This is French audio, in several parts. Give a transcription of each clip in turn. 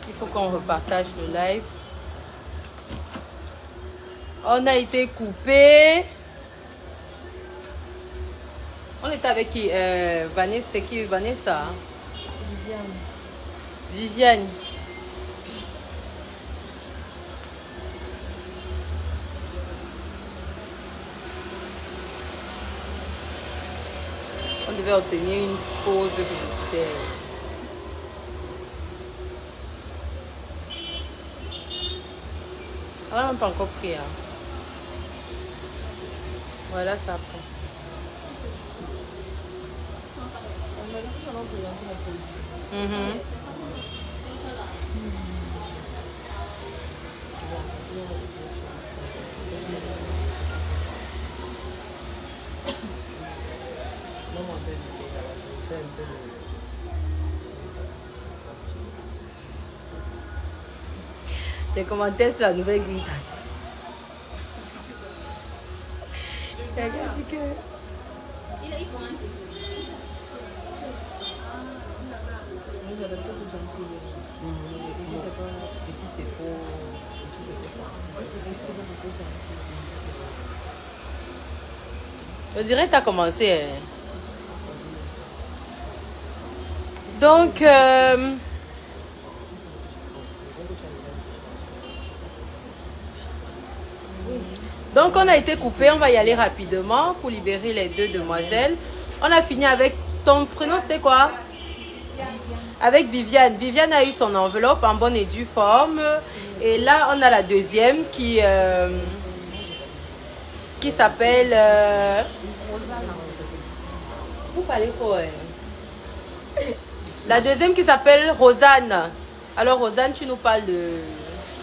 Il faut qu'on repartage le live. On a été coupé. On était avec qui? Vanessa, c'est qui Vanessa? Viviane. On devait obtenir une pause publicitaire. On n'a même pas encore pris. Hein. Voilà, ça prend. Les commentaires sur la nouvelle grille. Il a dit que... Ici c'est pour sensible. Je dirais que ça a commencé. Hein. Donc, on a été coupé. On va y aller rapidement pour libérer les deux demoiselles. On a fini avec ton prénom, c'était quoi? Avec Viviane. Viviane a eu son enveloppe en bonne et due forme. Et là, on a la deuxième qui s'appelle... Vous parlez quoi? La deuxième qui s'appelle Rosanne. Alors, Rosanne, tu nous parles de...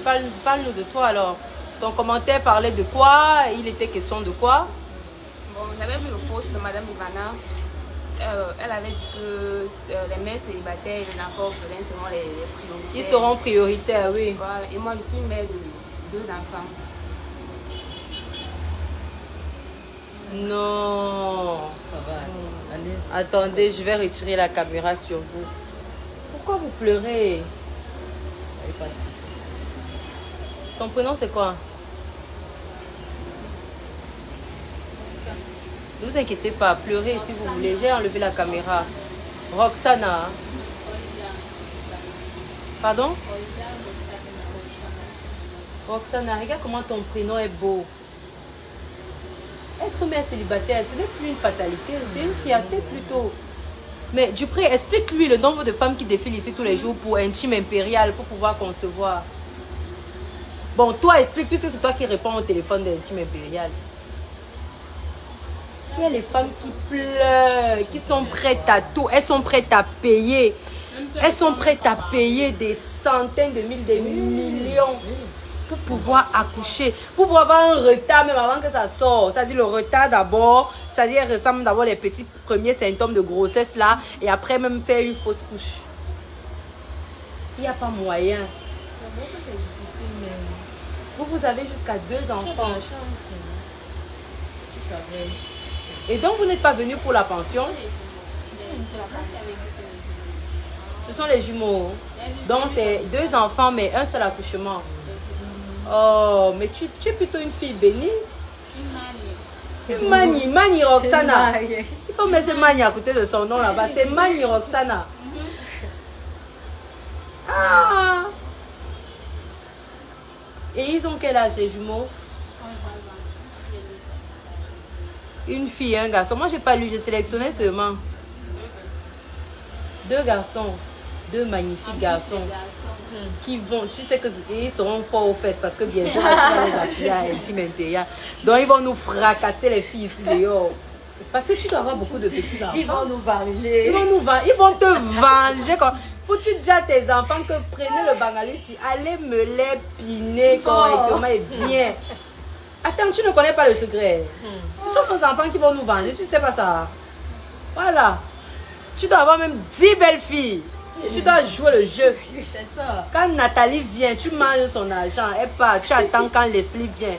Parle-nous de toi, alors. Ton commentaire parlait de quoi? Il était question de quoi? Bon, j'avais vu le post de Madame Ivana. Elle avait dit que les mères célibataires et les enfants orphelins seront les prioritaires. Ils seront prioritaires, oui. Voilà. Et moi, je suis une mère de 2 enfants. Non. Ça va, allez-y. Attendez, je vais retirer la caméra sur vous. Pourquoi vous pleurez? Elle n'est pas triste. Son prénom, c'est quoi? Ne vous inquiétez pas, pleurez si vous voulez. J'ai enlevé la caméra. Roxana. Pardon? Roxana, regarde comment ton prénom est beau. Être mère célibataire, ce n'est plus une fatalité, c'est une fierté plutôt. Mais Dupré, explique-lui le nombre de femmes qui défilent ici tous les jours pour intime impérial, pour pouvoir concevoir. Bon, toi, explique, puisque c'est toi qui réponds au téléphone d'intime impérial. Il y a les femmes qui pleurent, qui sont prêtes à tout. Elles sont prêtes à payer. Elles sont prêtes à payer des centaines de mille, des millions pour pouvoir accoucher. Pour pouvoir avoir un retard même avant que ça sorte. C'est-à-dire le retard d'abord. C'est-à-dire qu'elle ressemble d'avoir les petits premiers symptômes de grossesse là. Et après même faire une fausse couche. Il n'y a pas moyen. Vous avez jusqu'à 2 enfants. Et donc, vous n'êtes pas venu pour la pension? Ce sont les jumeaux. Donc, c'est 2 enfants, mais un seul accouchement. Oh, mais tu es plutôt une fille bénie. Mani Roxana. Il faut mettre Mani à côté de son nom là-bas. C'est Mani Roxana. Ah! Et ils ont quel âge, les jumeaux? Une fille et un garçon. Moi, j'ai pas lu, j'ai sélectionné seulement 2 garçons. 2 magnifiques garçons. Qui vont, tu sais qu'ils seront forts aux fesses parce que bientôt, on va les appeler à intime impérial. Donc, ils vont nous fracasser les filles ici dehors. Parce que tu dois avoir beaucoup de petits enfants. Ils vont nous venger. Ils vont te venger. Faut-tu dire à tes enfants que prenez le bangalou ici, allez me les piner correctement et bien. Attends, tu ne connais pas le secret. Ce sont tes enfants qui vont nous venger, tu sais pas ça. Voilà. Tu dois avoir même 10 belles filles. Et tu dois jouer le jeu. C'est ça. Quand Nathalie vient, tu manges son argent. Elle part. Tu attends quand Leslie vient.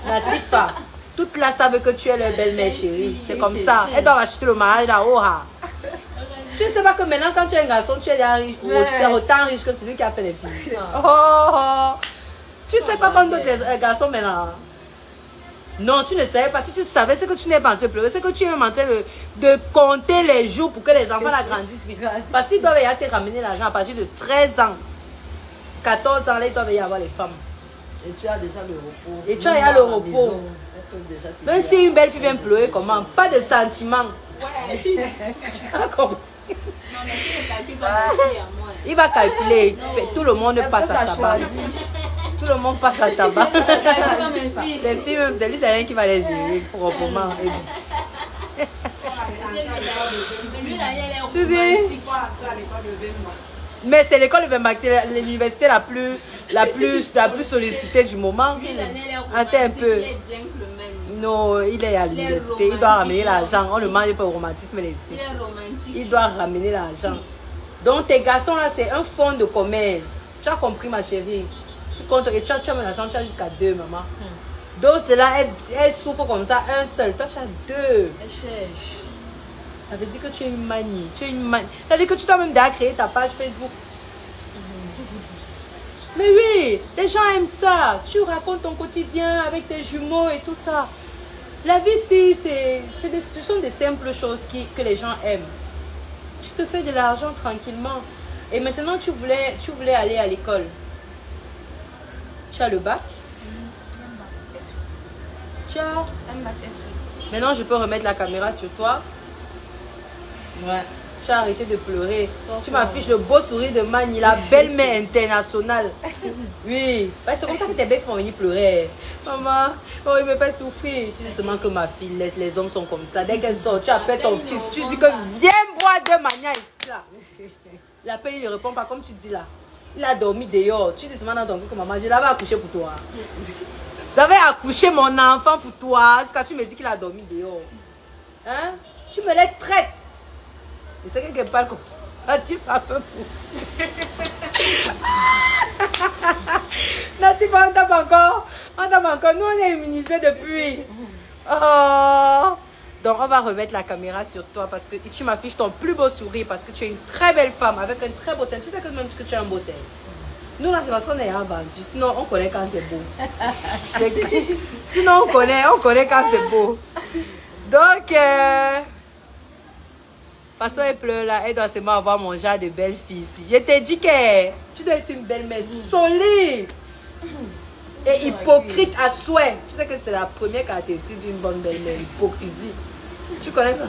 N'attire pas. Toutes là savent que tu es leur belle-mère chérie. C'est comme ça. Elle doit acheter le mariage là. Oh, tu Tu ne sais pas que maintenant, quand tu es un garçon, tu es autant riche que celui qui a fait les filles. Oh, tu ne sais pas quand d'autres garçons maintenant. Non, tu ne savais pas. Si tu savais, c'est que tu n'es pas en train de pleurer. C'est que tu es même en train de compter les jours pour que les enfants la grandissent vite. Parce qu'ils doivent y aller te ramener l'argent à partir de 13 ans. 14 ans, là, ils doivent y avoir les femmes. Et tu as déjà le repos. Et tu as déjà le repos. Même si une belle fille vient pleurer, comment? Pas de sentiments. Ouais. Tu as compris? Non, mais tu ne calcules pas de à moi. Il va calculer. Tout le monde passe à tabac. Tout le monde passe à tabac. Les filles, même, c'est lui derrière qui va les gérer proprement. Tu dis? Mais c'est l'école de Bemba, l'université la plus sollicitée du moment. Attends un peu. Non, il est à l'université. Il doit ramener l'argent. On ne mange pas au romantisme ici. Il doit ramener l'argent. Donc tes garçons là, c'est un fonds de commerce. Tu as compris ma chérie? Tu comptes et tu as l'argent, tu as jusqu'à 2 maman. D'autres là, elles souffrent comme ça, un seul. Toi tu as 2. Elle cherche. Ça veut dire que tu es une manie. Tu es une manie. Ça veut dire que tu dois même déjà créer ta page Facebook. Mais oui, les gens aiment ça. Tu racontes ton quotidien avec tes jumeaux et tout ça. La vie, ce sont des simples choses que les gens aiment. Tu te fais de l'argent tranquillement. Et maintenant, tu voulais aller à l'école. Tu as le bac. Tu as... Maintenant, je peux remettre la caméra sur toi. Ouais. Tu as arrêté de pleurer. Tu m'affiches le beau sourire de Mani, la belle-mère internationale. Oui. C'est comme ça que tes belles vont venir pleurer. Maman, oh, il me fait souffrir. Tu dis seulement que ma fille, les hommes sont comme ça. Dès qu'elle sort, tu appelles ton fils. Tu dis que viens boire de Mania ici. Là. L'appel, il ne répond pas comme tu dis là. Il a dormi dehors. Tu dis seulement dans ton cœur que maman, je l'avais accouché pour toi. J'avais accouché mon enfant pour toi. Jusqu'à tu me dis qu'il a dormi dehors. Hein? Tu me les traites. Et c'est quelqu'un qui parle comme ça. Tu parles un peu pour. Non, tu vois, on tape encore. On tape encore. Nous, on est immunisés depuis. Oh. Donc, on va remettre la caméra sur toi parce que tu m'affiches ton plus beau sourire parce que tu es une très belle femme avec un très beau teint. Tu sais que même que tu as un beau teint. Nous, là, c'est parce qu'on est en vendu. Sinon, on connaît quand c'est beau. Sinon, on connaît quand c'est beau. Donc, façon, elle pleure là, elle doit seulement avoir mon genre de belle fille ici. Je t'ai dit que tu dois être une belle-mère solide et hypocrite à souhait. Tu sais que c'est la première caractéristique d'une bonne belle-mère, l'hypocrisie. Tu connais ça?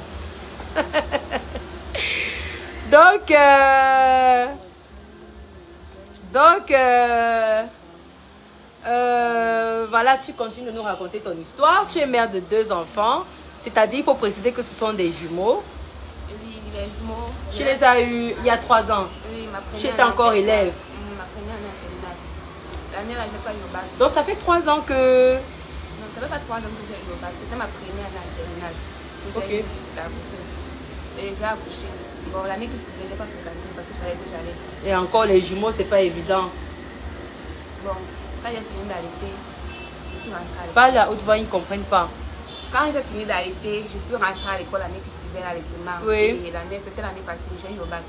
Voilà, tu continues de nous raconter ton histoire. Tu es mère de 2 enfants. C'est-à-dire, il faut préciser que ce sont des jumeaux. Les jumeaux. Tu les as eus il y a 3 ans. Oui, ma première. Tu étais encore élève. Ma première année en terminale. L'année là, j'ai pas eu le bac. Donc ça fait 3 ans que... Non, ça fait pas 3 ans que j'ai eu le bac. C'était ma première année en terminale. J'ai eu la grossesse. Et j'ai accouché. Bon, l'année qui suivait, j'ai pas fréquenté parce qu'il fallait que j'allais. Et encore les jumeaux, c'est pas évident. Bon, quand j'ai fini d'allaiter, je suis rentrée à l'école. Pas la haute voix, ils ne comprennent pas. Quand j'ai fini d'allaiter, je suis rentrée à l'école l'année qui suivait l'allaitement. Oui. Et c'était l'année passée, j'ai eu le bac.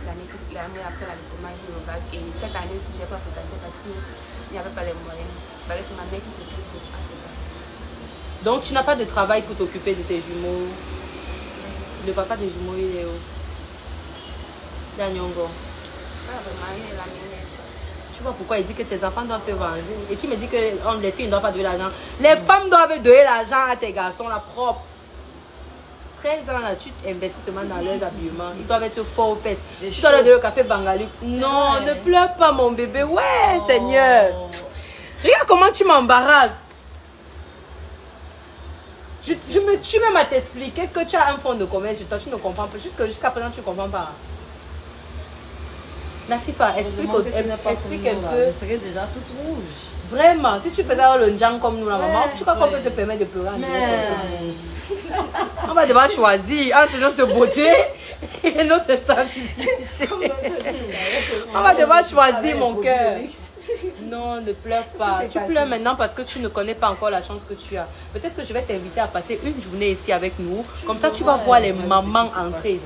L'année après l'allaitement, j'ai eu le bac. Et cette année-ci, je n'ai pas fréquenté parce qu'il n'y avait pas les moyens. C'est ma mère qui s'occupe de tout. Donc tu n'as pas de travail pour t'occuper de tes jumeaux. Le papa des jumeaux, il est où? Il est à Nyongo. Pas vraiment, il est la mienne. Tu vois pourquoi il dit que tes enfants doivent te venger. Et tu me dis que les filles ne doivent pas donner l'argent. Les femmes doivent donner l'argent à tes garçons, la propre. 13 ans là, tu investis seulement dans leurs habillements. Ils doivent être forts aux fesses. Tu dois leur donner le café Bangalux. Non, ne pleure pas mon bébé. Ouais, Seigneur. Regarde comment tu m'embarrasses. Je me tue même à t'expliquer que tu as un fonds de commerce sur toi. Tu ne comprends pas. Jusqu'à présent, tu ne comprends pas. Natifa, explique un peu. Je serais déjà toute rouge. Vraiment, si tu faisais le njang comme nous, la maman, tu crois qu'on peut se permettre de pleurer en On va devoir choisir entre notre beauté et notre sensibilité. On va devoir choisir, mon cœur. Non, ne pleure pas. Tu pleures maintenant parce que tu ne connais pas encore la chance que tu as. Peut-être que je vais t'inviter à passer une journée ici avec nous. Comme ça, tu vas voir les mamans entrer ici.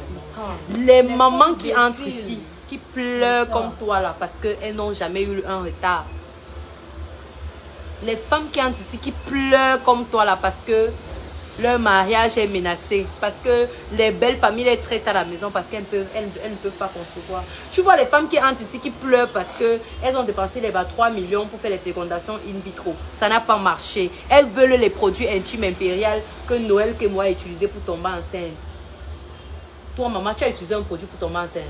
Les mamans qui entrent ici, qui pleurent comme toi là, parce qu'elles n'ont jamais eu un retard. Les femmes qui entrent ici, qui pleurent comme toi là, parce que leur mariage est menacé. Parce que les belles familles les traitent à la maison parce qu'elles ne peuvent pas concevoir. Tu vois les femmes qui entrent ici qui pleurent parce qu'elles ont dépensé les 3 millions pour faire les fécondations in vitro. Ça n'a pas marché. Elles veulent les produits intimes impériaux que Noël que moi a utilisé pour tomber enceinte. Toi maman, tu as utilisé un produit pour tomber enceinte.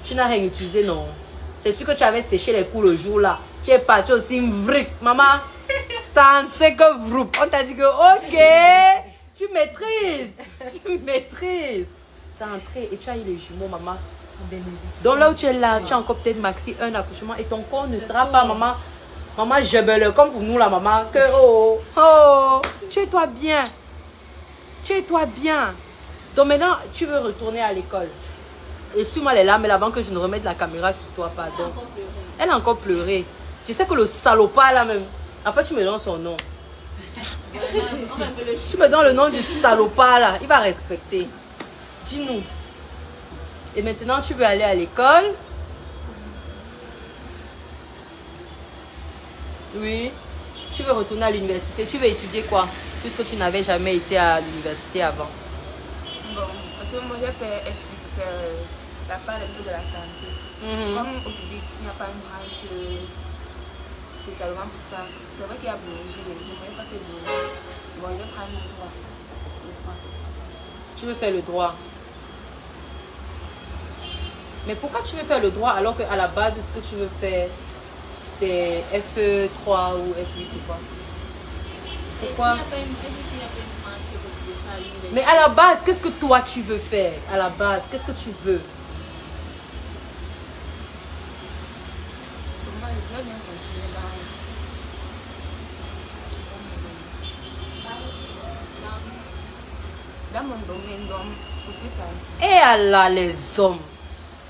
Tu n'as rien utilisé non. C'est sûr que tu avais séché les coups le jour là. Tu es parti aussi vric. Maman, ça ne sait que vroup. On t'a dit que ok, tu maîtrises. Tu maîtrises. Ça a entré et tu as eu les jumeaux, maman. Donc là où tu es là, tu as encore peut-être maxi un accouchement et ton corps ne sera pas, maman. Maman, je belle comme pour nous la maman. Que oh, tiens-toi bien. Tiens-toi bien. Donc maintenant, tu veux retourner à l'école. Et suis-moi les larmes avant que je ne remette la caméra sur toi, pardon. Elle a encore pleuré. Je sais que le salopard là même. Après, tu me donnes son nom. Tu me donnes le nom du salopard là. Il va respecter. Dis-nous. Et maintenant, tu veux aller à l'école? Oui. Tu veux retourner à l'université? Tu veux étudier quoi? Puisque tu n'avais jamais été à l'université avant. Bon, parce que moi j'ai fait FX, ça parle un peu de la santé. Comme au Québec, il n'y a pas une branche spécialement pour ça. C'est vrai qu'il y a biologie, mais je ne voulais pas faire biologie. Bon, je vais prendre le droit. Tu veux faire le droit? Mais pourquoi tu veux faire le droit alors qu'à la base, ce que tu veux faire, c'est FE3 ou F8 ou quoi? Pourquoi? Mais à la base, qu'est-ce que toi tu veux faire? À la base, qu'est-ce que tu veux? Moi, je veux bien continuer dans mon domaine, donc, côté ça. Et Allah, les hommes.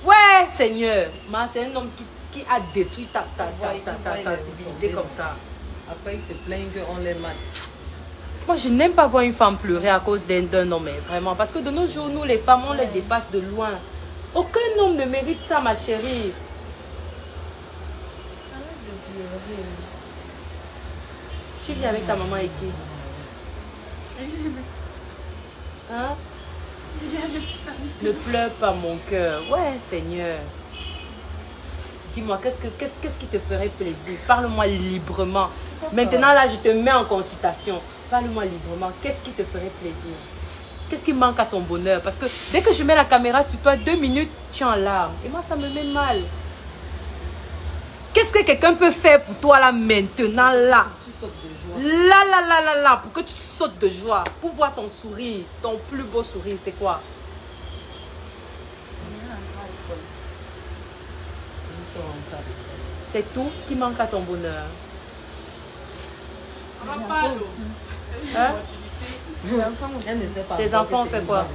Ouais, Seigneur. C'est un homme qui a détruit ta sensibilité comme ça. Après, ils se plaignent qu'on les mate. Moi, je n'aime pas voir une femme pleurer à cause d'un homme, vraiment. Parce que de nos jours, nous, les femmes, on les dépasse de loin. Aucun homme ne mérite ça, ma chérie. Arrête de pleurer. Tu vis avec ta maman et qui? Hein? Ne pleure pas, mon cœur. Ouais, Seigneur. Dis-moi, qu'est-ce qui te ferait plaisir? Parle-moi librement. Maintenant, là, je te mets en consultation. Parle-moi librement. Qu'est-ce qui te ferait plaisir? Qu'est-ce qui manque à ton bonheur? Parce que dès que je mets la caméra sur toi, 2 minutes, tu es en larmes. Et moi, ça me met mal. Qu'est-ce que quelqu'un peut faire pour toi, là, maintenant, là? Tu sautes de joie. Là, pour que tu sautes de joie. Pour voir ton sourire, ton plus beau sourire, c'est quoi? C'est tout ce qui manque à ton bonheur. Hein? Elle ne sait pas. Tes enfants ont fait quoi?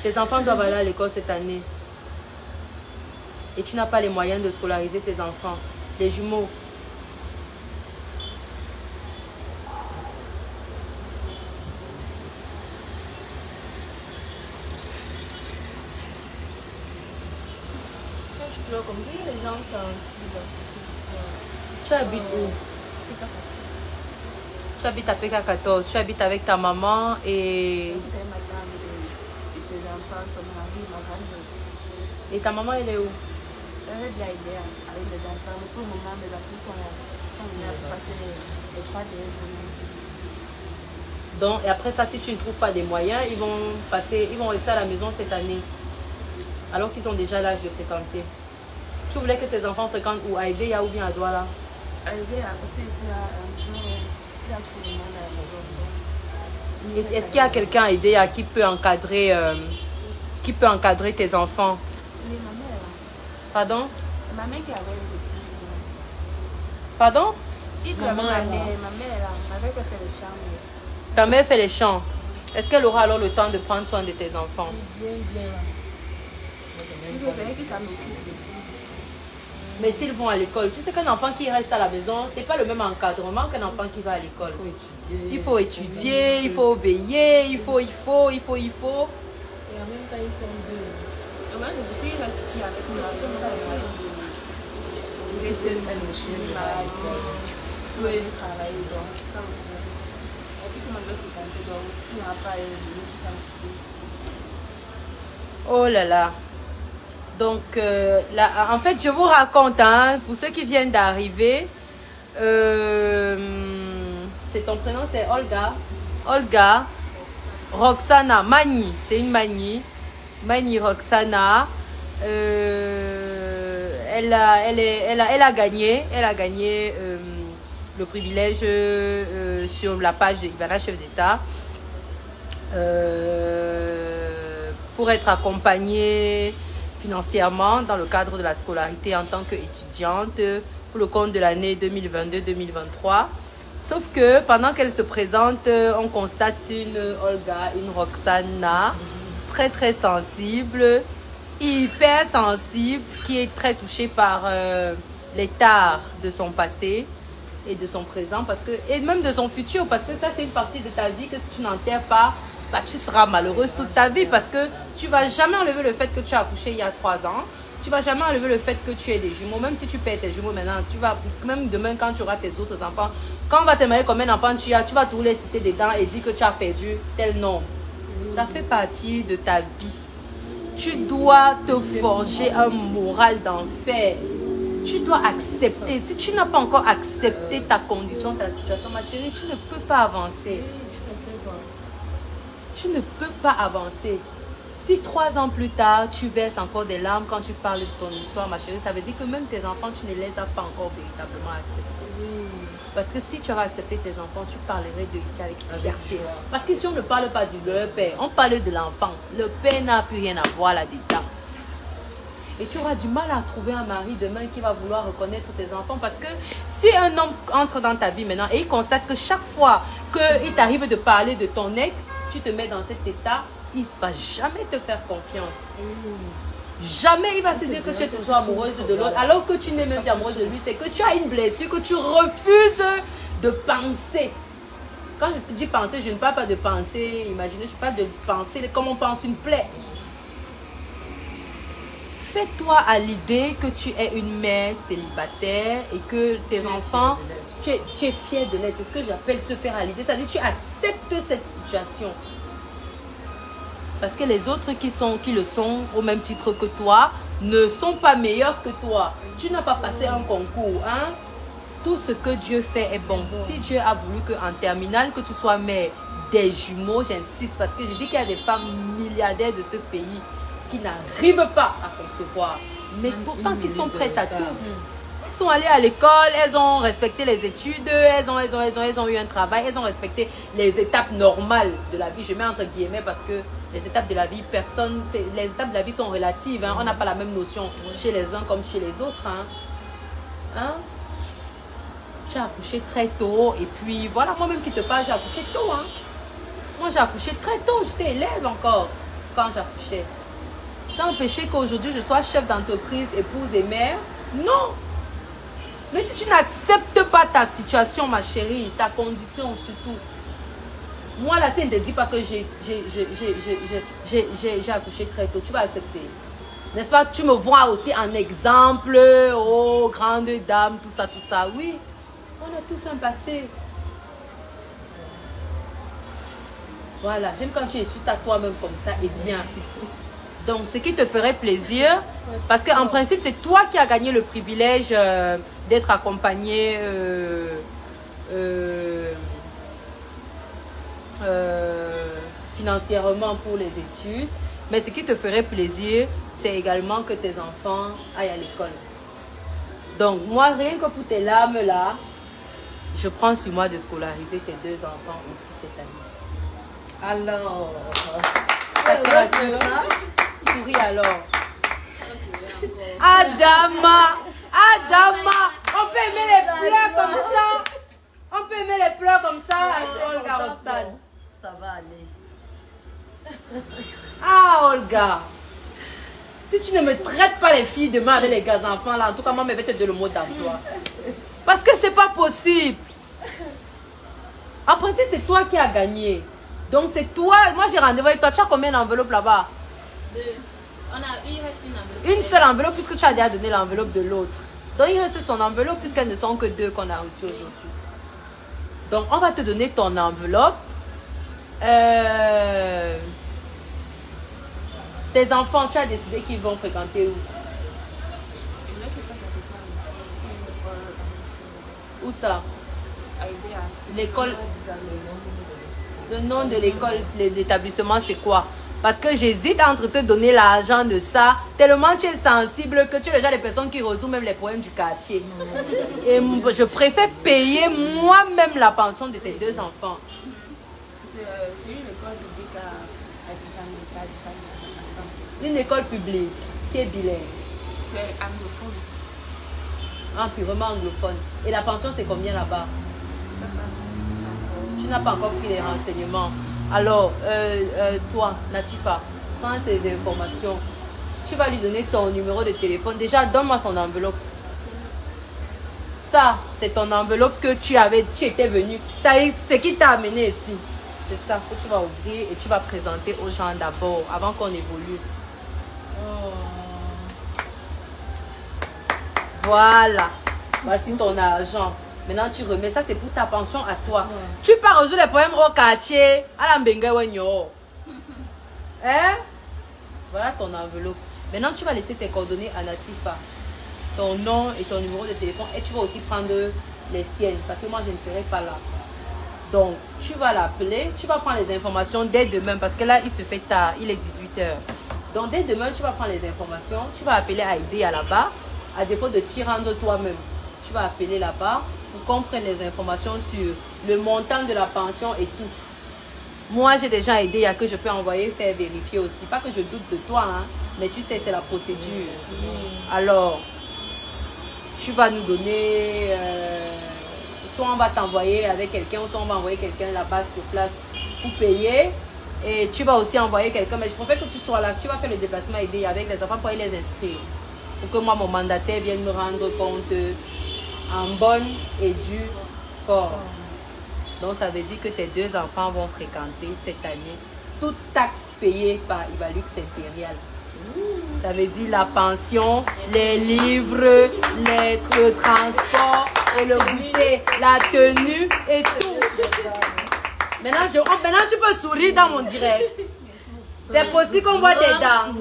Tes enfants doivent aller à l'école cette année. Et tu n'as pas les moyens de scolariser tes enfants. Les jumeaux. Comme ça, les gens sensibles. Tu habites où? Tu habites à PK14. Tu habites avec ta maman et... ses enfants, son mari, ma famille aussi. Et ta maman, elle est où? Elle est bien aidée avec les enfants. Mais pour le moment, mes enfants sont venus pour passer les 3 dernières semaines. Donc, et après ça, si tu ne trouves pas des moyens, ils vont rester à la maison cette année. Alors qu'ils ont déjà l'âge de fréquenter. Tu voulais que tes enfants fréquentent où? À Edea ou bien à Douala? À Edea, aussi ici à la maison, il y a tout le monde à la maison. Est-ce qu'il y a quelqu'un à Edea qui peut encadrer tes enfants? Oui, ma mère. Pardon? Ma mère qui avait Pardon? ma mère m'avait fait le champ. Ta mère fait les champs. Est-ce qu'elle aura alors le temps de prendre soin de tes enfants? Bien. C'est elle qui s'en occupe. Mais s'ils vont à l'école, tu sais qu'un enfant qui reste à la maison, c'est pas le même encadrement qu'un enfant qui va à l'école. Il faut étudier, il faut veiller, il faut. Et en même temps, ils sont deux. Et moi, je reste ici avec moi. Puisque elle aussi est maladie. Oui, travailler donc. Et puis, c'est ma mère qui compte, donc il n'y a pas Oh là là. Donc, là, en fait, je vous raconte, hein, pour ceux qui viennent d'arriver, c'est ton prénom, c'est Olga. Olga. Roxana. Mani. C'est une Mani. Mani Roxana. Elle a gagné. Elle a gagné le privilège sur la page de Ivana, chef d'État. Pour être accompagnée financièrement dans le cadre de la scolarité en tant qu'étudiante pour le compte de l'année 2022-2023. Sauf que pendant qu'elle se présente, on constate une Olga, une Roxana très très sensible, hyper sensible, qui est très touchée par les tares de son passé et de son présent et même de son futur, parce que ça c'est une partie de ta vie que si tu n'enterres pas, bah, tu seras malheureuse toute ta vie, parce que tu vas jamais enlever le fait que tu as accouché il y a 3 ans. Tu vas jamais enlever le fait que tu aies des jumeaux. Même si tu perds tes jumeaux maintenant, même demain quand tu auras tes autres enfants, quand on va te demander combien d'enfants tu as, tu vas tous les citer dedans et dire que tu as perdu tel nombre. Ça fait partie de ta vie. Tu dois te forger un moral d'enfer. Tu dois accepter. Si tu n'as pas encore accepté ta condition, ta situation, ma chérie, tu ne peux pas avancer. Tu ne peux pas avancer. Si 3 ans plus tard, tu verses encore des larmes quand tu parles de ton histoire, ma chérie, ça veut dire que même tes enfants, tu ne les as pas encore véritablement acceptés. Parce que si tu avais accepté tes enfants, tu parlerais de ici avec fierté. Parce que si on ne parle pas de leur père, on parle de l'enfant. Le père n'a plus rien à voir là-dedans. Et tu auras du mal à trouver un mari demain qui va vouloir reconnaître tes enfants. Parce que si un homme entre dans ta vie maintenant et il constate que chaque fois qu'il t'arrive de parler de ton ex, tu te mets dans cet état, il ne va jamais te faire confiance. Jamais il va se dire que tu es toujours amoureuse de l'autre, alors que tu n'es même pas amoureuse de lui. C'est que tu as une blessure que tu refuses de penser. Quand je dis penser, je ne parle pas de penser, imaginez, je parle de penser comme on pense une plaie. Fais-toi à l'idée que tu es une mère célibataire et que tes enfants, tu es fière de l'être. C'est ce que j'appelle te faire à l'idée. C'est-à-dire que tu acceptes cette situation. Parce que les autres qui le sont au même titre que toi ne sont pas meilleurs que toi. Tu n'as pas passé un concours, hein? Tout ce que Dieu fait est bon. Si Dieu a voulu qu'en terminale, que tu sois mère des jumeaux, j'insiste, parce que je dis qu'il y a des femmes milliardaires de ce pays qui n'arrivent pas à concevoir, mais pourtant qui sont prêtes à tout. Elles sont allées à l'école, elles ont respecté les études, elles ont eu un travail, elles ont respecté les étapes normales de la vie. Je mets entre guillemets parce que les étapes de la vie, les étapes de la vie sont relatives. Hein. On n'a pas la même notion chez les uns comme chez les autres. Hein? J'ai accouché très tôt et puis voilà, moi-même qui te parle, j'ai accouché tôt. Hein. Moi, j'ai accouché très tôt, j'étais élève encore quand j'accouchais. Ça empêchait qu'aujourd'hui, je sois chef d'entreprise, épouse et mère. Non. Mais si tu n'acceptes pas ta situation, ma chérie, ta condition surtout. Moi, là, si elle ne te dit pas que j'ai accouché très tôt, tu vas accepter. N'est-ce pas? Tu me vois aussi en exemple. Oh, grande dame, tout ça, tout ça. Oui, on a tous un passé. Voilà, j'aime quand tu es sur ça toi-même comme ça et bien. Donc, ce qui te ferait plaisir, parce qu'en principe, c'est toi qui as gagné le privilège d'être accompagné financièrement pour les études. Mais ce qui te ferait plaisir, c'est également que tes enfants aillent à l'école. Donc, moi, rien que pour tes larmes là, je prends sur moi de scolariser tes 2 enfants aussi cette année. Alors, ça te rassure? Souris alors. Adama, on peut aimer les pleurs comme ça. On peut aimer les pleurs comme ça. Olga Roxane. Ça va aller. Ah, Olga. Si tu ne me traites pas les filles demain avec les gars enfants là, en tout cas, moi, je vais te donner le mot d'emploi. Parce que c'est pas possible. Après, c'est toi qui as gagné. Donc, c'est toi. Moi, j'ai rendez-vous avec toi. Tu as combien d'enveloppes là-bas? Il reste une enveloppe. Une seule enveloppe, puisque tu as déjà donné l'enveloppe de l'autre. Donc, il reste son enveloppe, puisqu'elles ne sont que 2 qu'on a reçues aujourd'hui. Donc, on va te donner ton enveloppe. Tes enfants, tu as décidé qu'ils vont fréquenter où? Où ça? L'école. Le nom de l'école, l'établissement, c'est quoi? Parce que j'hésite entre te donner l'argent de ça, tellement tu es sensible que tu es déjà des personnes qui résolvent même les problèmes du quartier. Et je préfère payer moi-même la pension de tes 2 enfants. C'est une école publique à Dissane. Une école publique qui est bilingue. C'est anglophone. Ah, purement anglophone. Et la pension, c'est combien là-bas? Tu n'as pas encore pris les renseignements. Alors, toi, Natifa, prends ces informations. Tu vas lui donner ton numéro de téléphone. Déjà, donne-moi son enveloppe. Ça, c'est ton enveloppe que tu étais venu. C'est qui t'a amené ici. C'est ça que tu vas ouvrir et tu vas présenter aux gens d'abord, avant qu'on évolue. Voilà. Voici ton argent. Maintenant, tu remets ça, c'est pour ta pension à toi. Ouais. Tu peux résoudre les problèmes au quartier. À la Mbenga Wenyo. Hein? Voilà ton enveloppe. Maintenant, tu vas laisser tes coordonnées à Natifa. Ton nom et ton numéro de téléphone. Et tu vas aussi prendre les siennes. Parce que moi, je ne serai pas là. Donc, tu vas l'appeler. Tu vas prendre les informations dès demain. Parce que là, il se fait tard. Il est 18 h. Donc, dès demain, tu vas prendre les informations. Tu vas appeler Aïdé à là-bas. À défaut de t'y rendre toi-même. Tu vas appeler là-bas pour qu'on prenne les informations sur le montant de la pension et tout. Moi, j'ai déjà aidé à que je peux envoyer faire vérifier aussi. Pas que je doute de toi, hein, mais tu sais, c'est la procédure. Alors, tu vas nous donner... soit on va t'envoyer avec quelqu'un, soit on va envoyer quelqu'un là-bas sur place pour payer. Et tu vas aussi envoyer quelqu'un, mais je préfère que tu sois là. Tu vas faire le déplacement aidé avec les enfants pour aller les inscrire. Pour que moi, mon mandataire vienne me rendre compte en bonne et due forme. Donc, ça veut dire que tes 2 enfants vont fréquenter cette année toute taxe payée par Ivalux Impérial. Ça veut dire la pension, les livres, le transport, et le goûter, la tenue et tout. Maintenant, tu peux sourire dans mon direct. C'est possible qu'on voit tes dents.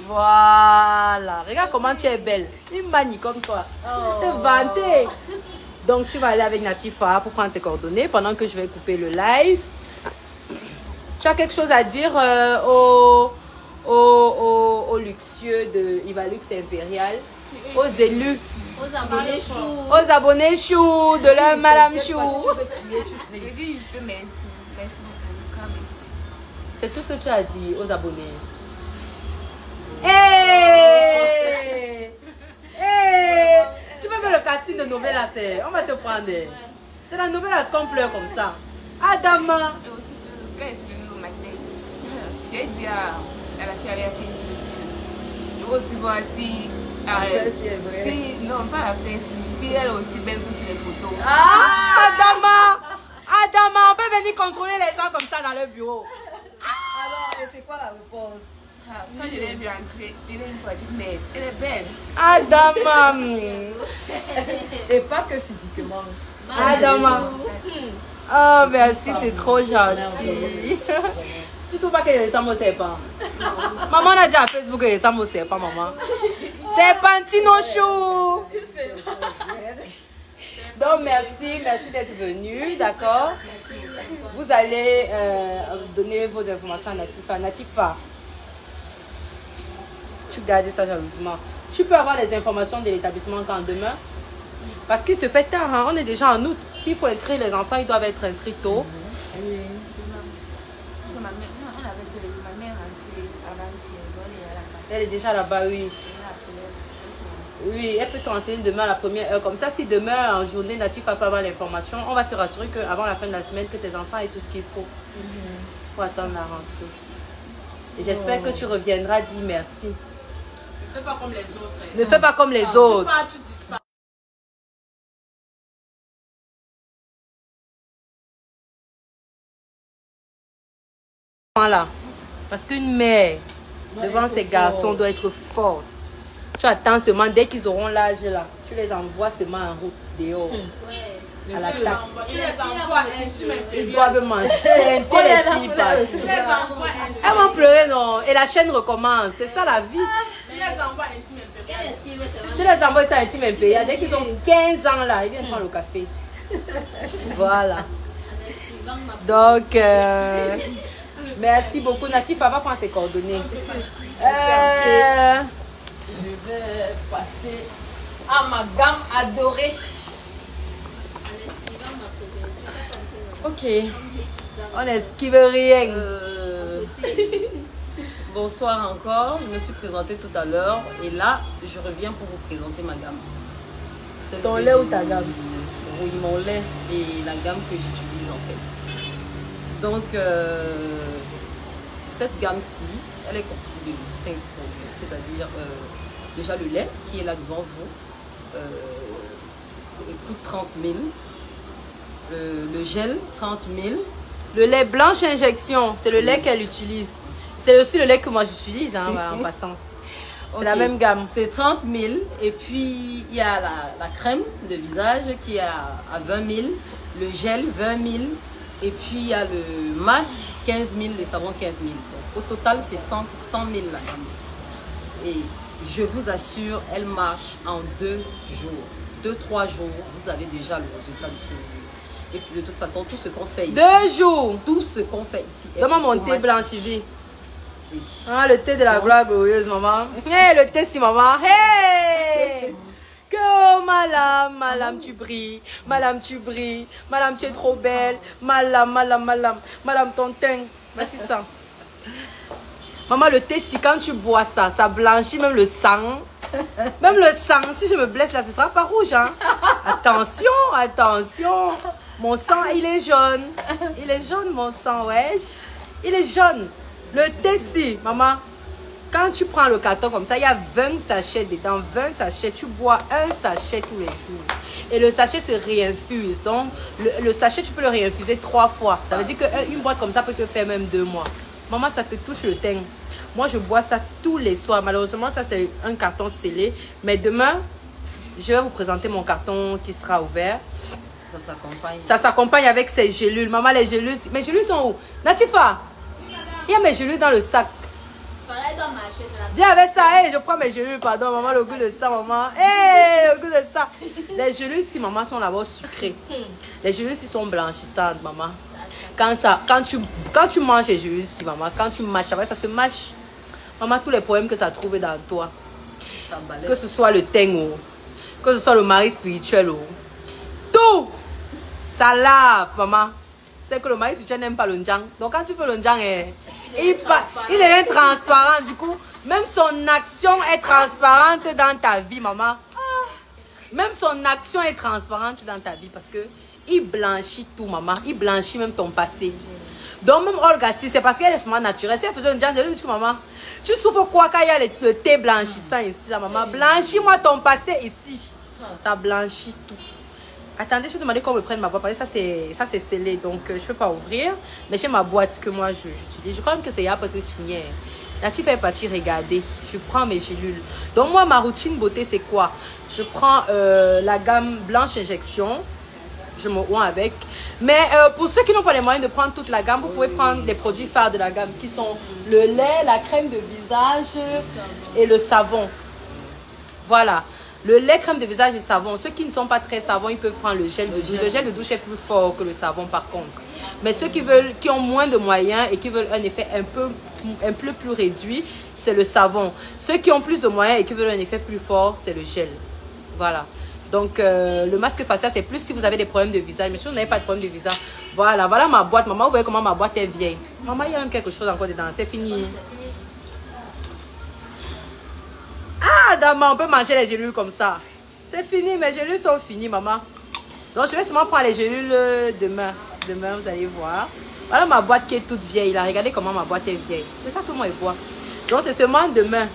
Voilà. Regarde comment tu es belle. Une manie comme toi. Tu es vantée. Donc, tu vas aller avec Natifa pour prendre ses coordonnées pendant que je vais couper le live. Tu as quelque chose à dire aux luxueux de Ivalux Impérial, aux élus, aux abonnés chou, aux abonnés chou de leur Madame Chou. Je dis juste merci. Merci beaucoup. Merci. C'est tout ce que tu as dit aux abonnés. Hey! Hey! Tu peux faire le casting de Novella, on va te prendre. C'est la Novella qu'on pleure comme ça. Adama. Et aussi, quand elle est venue au matin, j'ai dit à la fille avec qui elle est aussi voir si... non, pas la fête, si elle est aussi belle que sur les photos. Ah, Adama, on peut venir contrôler les gens comme ça dans le bureau. Alors, c'est quoi la réponse? Quand je l'ai vu entrer, il a une fois dit, mais elle est belle. Adama. Et pas que physiquement. Adama. Oh, merci, c'est trop gentil. Tu trouves pas que je ressemble au serpent? Maman a dit à Facebook que je ressemble au serpent, maman. Serpentino chou. Donc, merci d'être venu, d'accord? Vous allez donner vos informations à Natifa. Natifa, tu gardes ça jalousement. Tu peux avoir les informations de l'établissement quand demain? Parce qu'il se fait tard, hein? On est déjà en août. S'il faut inscrire les enfants, ils doivent être inscrits tôt. Oui. Ma mère est rentrée avant-hier. Elle est déjà là-bas, oui. Oui, elle peut se renseigner demain à la première heure. Comme ça, si demain en journée, Natifa peut avoir l'information, on va se rassurer qu'avant la fin de la semaine, que tes enfants aient tout ce qu'il faut pour attendre la rentrée. Et j'espère que tu reviendras dire merci. Ne fais pas comme les autres. Ne fais pas comme les autres. Tu disparais. Là. Parce qu'une mère devant ses garçons doit être forte. Tu attends seulement, dès qu'ils auront l'âge là, tu les envoies seulement en route dehors. À la table. Tu les envoies intimes Ils doivent m'enceinte, les filles passent. Tu les envoies intimes. Elles vont pleurer, non. Et la chaîne recommence. C'est ça la vie. Tu les envoies intimes impériales. Tu les envoies ça intime impérial. Dès qu'ils ont 15 ans là, ils viennent prendre le café. Voilà. Donc, merci beaucoup. Natif, va prendre ses coordonnées. Je vais passer à ma gamme adorée. Ok. On n'esquive rien. Bonsoir encore. Je me suis présentée tout à l'heure et là, je reviens pour vous présenter ma gamme. Ton lait ou ta gamme? Oui, mon lait et la gamme que j'utilise en fait. Donc, cette gamme-ci, elle est composée de 5 produits, c'est-à-dire déjà le lait qui est là devant vous, il coûte 30 000. Le gel, 30 000. Le lait blanche injection, c'est le lait qu'elle utilise. C'est aussi le lait que moi j'utilise, hein, voilà, en passant. C'est la même gamme. C'est 30 000. Et puis, il y a la crème de visage qui est à 20 000. Le gel, 20 000. Et puis, il y a le masque, 15 000. Le savon, 15 000. Donc, au total, c'est 100 000 la gamme. Et je vous assure, elle marche en 2 jours. 2-3 jours, vous avez déjà le résultat de ce que vous voulez. Et puis, de toute façon, tout ce qu'on fait ici. 2 jours. Tout ce qu'on fait ici. Donne-moi mon thé blanchi. Oui. Ah, le thé de la gloire glorieuse, maman. Hey, le thé si, maman. Hey! Que oh, madame, tu brilles. Madame, tu brilles. Madame, tu es trop belle. Madame, ton teint. Merci, ça. Maman, le thé si, quand tu bois ça, ça blanchit même le sang. Même le sang, si je me blesse là, ce sera pas rouge, hein. Attention, attention. Mon sang, il est jaune. Il est jaune, mon sang, wesh. Il est jaune. Le thé si, maman, quand tu prends le carton comme ça, il y a 20 sachets dedans. 20 sachets, tu bois un sachet tous les jours. Et le sachet se réinfuse. Donc, le sachet, tu peux le réinfuser 3 fois. Ça veut dire qu'une boîte comme ça peut te faire même 2 mois. Maman, ça te touche le teint. Moi, je bois ça tous les soirs. Malheureusement, ça, c'est un carton scellé. Mais demain, je vais vous présenter mon carton qui sera ouvert. Ça s'accompagne. Ça s'accompagne avec ces gélules. Maman, les gélules, mes gélules sont où? Natifa, il y a mes gélules dans le sac. Viens avec ça. Hey, je prends mes gélules, pardon, maman, le goût de ça, maman. Hey, le goût de ça. Les gélules, si, maman, sont d'abord sucrées. Les gélules, si, sont blanchissantes, maman. Quand tu manges les gélules, si, maman, quand tu mâches, après, ça se mâche. Maman, tous les problèmes que ça trouve dans toi. Ça balaye. Que ce soit le teint, que ce soit le mari spirituel, tout, ça lave, maman. C'est que le mari spirituel n'aime pas le njang. Donc, quand tu fais le njang, il est transparent. Du coup, même son action est transparente dans ta vie, maman. Même son action est transparente dans ta vie parce que il blanchit tout, maman. Il blanchit même ton passé. Donc, même Olga, si c'est parce qu'elle est seulement naturelle. Si elle faisait un njang, je lui dis, maman, tu souffres quoi quand il y a le thé blanchissant ici, là, maman? Blanchis-moi ton passé ici. Ça blanchit tout. Attendez, je vais demander qu'on me prenne ma boîte. Parce que ça, c'est scellé. Donc, je ne peux pas ouvrir. Mais j'ai ma boîte que moi, j'utilise. Je crois même que c'est hier parce que fini. Natif est parti regarder. Je prends mes gélules. Donc, moi, ma routine beauté, c'est quoi? Je prends la gamme blanche injection. Je me oins avec. Mais pour ceux qui n'ont pas les moyens de prendre toute la gamme, vous pouvez prendre des produits phares de la gamme qui sont le lait, la crème de visage et le savon. Voilà. Le lait, crème de visage et savon. Ceux qui ne sont pas très savants, ils peuvent prendre le gel de douche. Le gel de douche est plus fort que le savon par contre. Mais ceux qui ont moins de moyens et qui veulent un effet un peu plus réduit, c'est le savon. Ceux qui ont plus de moyens et qui veulent un effet plus fort, c'est le gel. Voilà. Donc, le masque facial, c'est plus si vous avez des problèmes de visage. Mais si vous n'avez pas de problème de visage, voilà. Voilà ma boîte. Maman, vous voyez comment ma boîte est vieille. Maman, il y a même quelque chose encore dedans. C'est fini. Ah, dama, on peut manger les gélules comme ça. C'est fini, mes gélules sont finies, maman. Donc, je vais seulement prendre les gélules demain. Demain, vous allez voir. Voilà ma boîte qui est toute vieille. Là. Regardez comment ma boîte est vieille. C'est ça que moi, je vois. Donc, c'est seulement demain.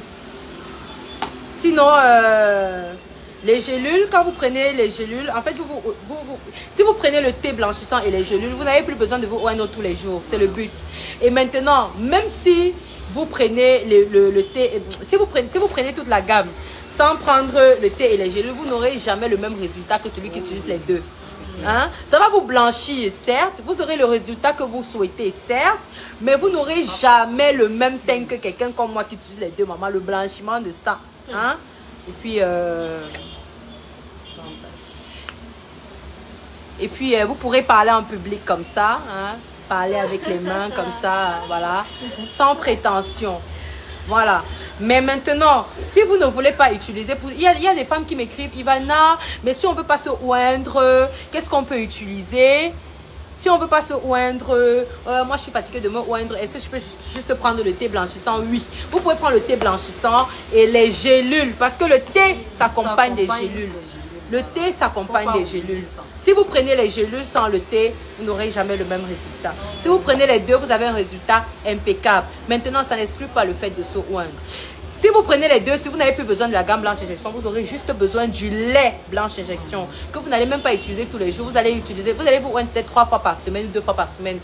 Sinon, les gélules, quand vous prenez les gélules, en fait, si vous prenez le thé blanchissant et les gélules, vous n'avez plus besoin de vous oindre tous les jours. C'est le but. Et maintenant, même si vous prenez le thé, si vous prenez toute la gamme, sans prendre le thé et les gélules, vous n'aurez jamais le même résultat que celui qui utilise les deux. Hein? Ça va vous blanchir, certes. Vous aurez le résultat que vous souhaitez, certes. Mais vous n'aurez jamais le même teint que quelqu'un comme moi qui utilise les deux, maman. Le blanchiment de sang. Hein? Et puis, vous pourrez parler en public comme ça. Hein? Parler avec les mains comme ça. Voilà. Sans prétention. Voilà. Mais maintenant, si vous ne voulez pas utiliser, il y a des femmes qui m'écrivent, Ivana, mais si on ne veut pas se oindre, qu'est-ce qu'on peut utiliser? Si on ne veut pas se oindre, moi je suis fatiguée de me oindre, est-ce que je peux juste prendre le thé blanchissant? Oui, vous pouvez prendre le thé blanchissant et les gélules, parce que le thé s'accompagne des gélules. Le thé s'accompagne des gélules. Si vous prenez les gélules sans le thé, vous n'aurez jamais le même résultat. Si vous prenez les deux, vous avez un résultat impeccable. Maintenant, ça n'exclut pas le fait de se oindre. Si vous prenez les deux, si vous n'avez plus besoin de la gamme blanche injection, vous aurez juste besoin du lait blanche injection que vous n'allez même pas utiliser tous les jours. Vous allez vous oindre peut-être 3 fois par semaine ou 2 fois par semaine.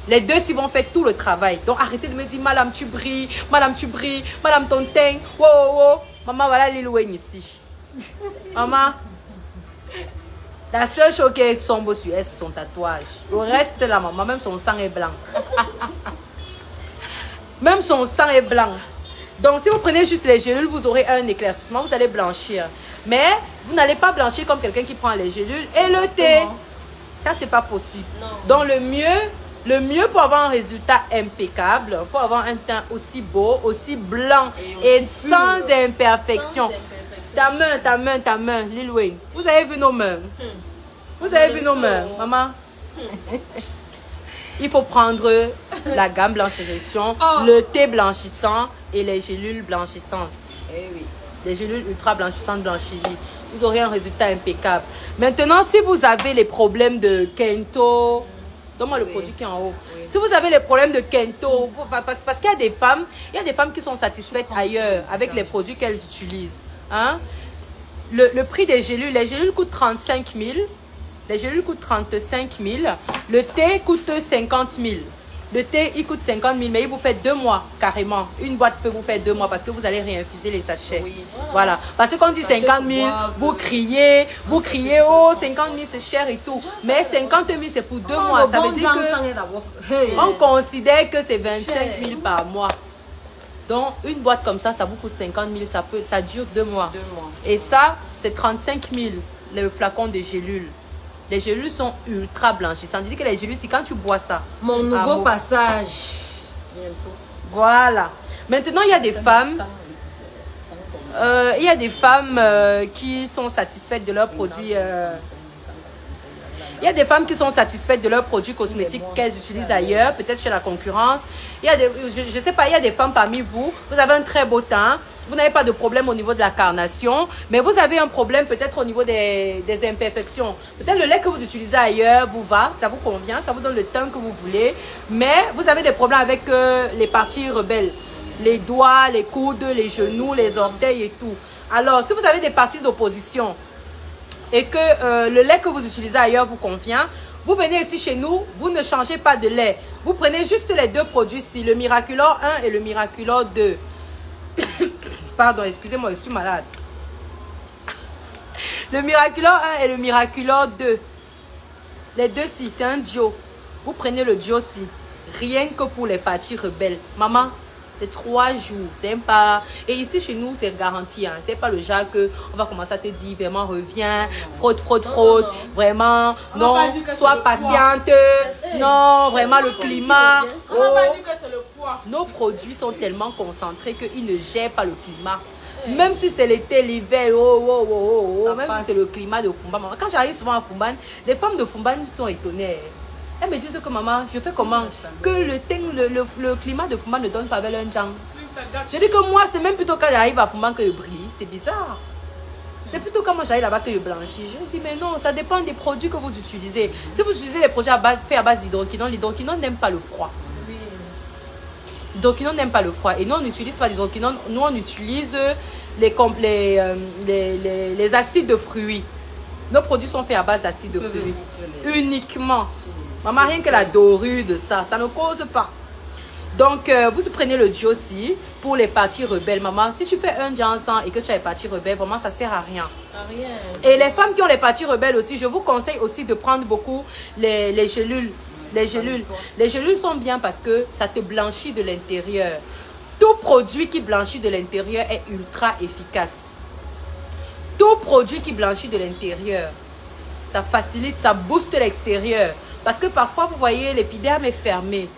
Les deux, si vont faire tout le travail. Donc, arrêtez de me dire, madame, tu brilles, madame, ton teint. Wow, wow. Maman, voilà Lil Wayne ici. Maman, la seule chose qui est sombre sur elle, c'est son tatouage. Le reste, là, maman, même son sang est blanc. Même son sang est blanc. Donc, si vous prenez juste les gélules, vous aurez un éclaircissement, vous allez blanchir. Mais, vous n'allez pas blanchir comme quelqu'un qui prend les gélules et le thé. Ça, c'est pas possible. Non. Donc, le mieux pour avoir un résultat impeccable, pour avoir un teint aussi beau, aussi blanc et sans imperfection. Ta main, Lil Wayne. Vous avez vu nos mains? Vous avez vu nos mains, maman? Il faut prendre la gamme blanche injection, le thé blanchissant et les gélules blanchissantes. Eh oui. Les gélules ultra blanchissantes blanchies. Vous aurez un résultat impeccable. Maintenant, si vous avez les problèmes de Kento, donne-moi le produit qui est en haut. Oui. Si vous avez les problèmes de Kento, parce qu'il y a des femmes qui sont satisfaites ailleurs avec les produits qu'elles utilisent. Hein? Le prix des gélules, les gélules coûtent 35 000. Les gélules coûtent 35 000. Le thé coûte 50 000. Le thé, il coûte 50 000, mais il vous fait 2 mois carrément. Une boîte peut vous faire 2 mois parce que vous allez réinfuser les sachets. Oui. Voilà. Parce que quand on dit 50 000, vous criez, oh, 50 000 c'est cher et tout. Mais 50 000 c'est pour 2 mois. Ça veut dire que on considère que c'est 25 000 par mois. Donc, une boîte comme ça, ça vous coûte 50 000, ça dure 2 mois. 2 mois. Et ça, c'est 35 000, le flacon de gélules. Les gélules sont ultra blanchissantes. C'est-à-dire que les gélules, c'est quand tu bois ça. Mon nouveau passage. Voilà. Maintenant, il y a des femmes... qui sont satisfaites de leurs produits... Il y a des femmes qui sont satisfaites de leurs produits cosmétiques qu'elles utilisent ailleurs, peut-être chez la concurrence. Il y a des, je sais pas, il y a des femmes parmi vous, vous avez un très beau teint, vous n'avez pas de problème au niveau de la carnation, mais vous avez un problème peut-être au niveau des imperfections. Peut-être le lait que vous utilisez ailleurs vous va, ça vous convient, ça vous donne le teint que vous voulez, mais vous avez des problèmes avec les parties rebelles, les doigts, les coudes, les genoux, les orteils et tout. Alors, si vous avez des parties d'opposition, et que le lait que vous utilisez ailleurs vous convient, vous venez ici chez nous, vous ne changez pas de lait. Vous prenez juste les deux produits-ci, le Miraculor 1 et le Miraculor 2. Pardon, excusez-moi, je suis malade. Le Miraculor 1 et le Miraculor 2. Les deux-ci, c'est un duo. Vous prenez le duo-ci, rien que pour les parties rebelles. Maman, c'est 3 jours, c'est pas... Et ici, chez nous, c'est garanti. Hein. C'est pas le genre que on va commencer à te dire, vraiment, reviens, fraude. Vraiment, non, sois patiente. Non, vraiment, le climat. On va pas dire que c'est le poids. Nos produits sont tellement concentrés qu'ils ne gèrent pas le climat. Même si c'est l'été, l'hiver, même si c'est le climat de Fumban. Quand j'arrive souvent à Fumban, les femmes de Fumban sont étonnées. Elles me disent que maman, je fais comment? Que le climat de Fumban ne donne pas bel un jam. Je dis que moi, c'est même plutôt quand j'arrive à Fumban que je brille. C'est bizarre. C'est plutôt quand moi j'allais là-bas que je blanchis. Je dis, mais non, ça dépend des produits que vous utilisez. Si vous utilisez les produits faits à base d'hydroquinone, l'hydroquinone n'aime pas le froid. L'hydroquinone n'aime pas le froid. Et nous, on n'utilise pas l'hydroquinone. Nous, on utilise les acides de fruits. Nos produits sont faits à base d'acides de fruits. Uniquement. Maman, rien que la dorure de ça, ça ne cause pas. Donc, vous prenez le Diossi pour les parties rebelles. Maman, si tu fais un Jansan et que tu as les parties rebelles, vraiment, ça ne sert à rien. Et les femmes qui ont les parties rebelles aussi, je vous conseille aussi de prendre beaucoup les gélules. Les gélules sont bien parce que ça te blanchit de l'intérieur. Tout produit qui blanchit de l'intérieur est ultra efficace. Tout produit qui blanchit de l'intérieur, ça facilite, ça booste l'extérieur. Parce que parfois, vous voyez, l'épiderme est fermé.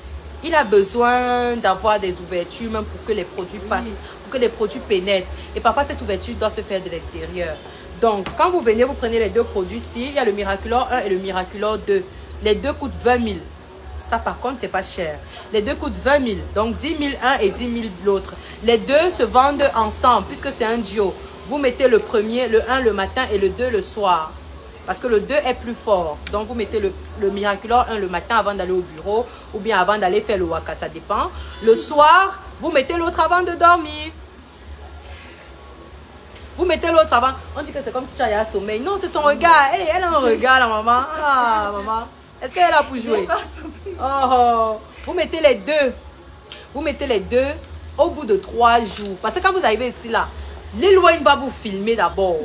Il a besoin d'avoir des ouvertures même pour que les produits passent, pour que les produits pénètrent. Et parfois, cette ouverture doit se faire de l'intérieur. Donc, quand vous venez, vous prenez les deux produits-ci. Il y a le Miraculor 1 et le Miraculor 2. Les deux coûtent 20 000. Ça, par contre, c'est pas cher. Les deux coûtent 20 000. Donc, 10 000 un et 10 000 l'autre. Les deux se vendent ensemble puisque c'est un duo. Vous mettez le premier, le 1 le matin et le 2 le soir. Parce que le 2 est plus fort. Donc, vous mettez le Miraculor 1 le matin avant d'aller au bureau ou bien avant d'aller faire le waka, ça dépend. Le soir, vous mettez l'autre avant de dormir. Vous mettez l'autre avant. On dit que c'est comme si tu avais un sommeil. Non, c'est son regard. Hey, elle a un regard, la maman. Ah, maman. Est-ce qu'elle est là pour jouer? Oh, vous mettez les deux. Vous mettez les deux au bout de 3 jours. Parce que quand vous arrivez ici, là, Lil Wayne va vous filmer d'abord.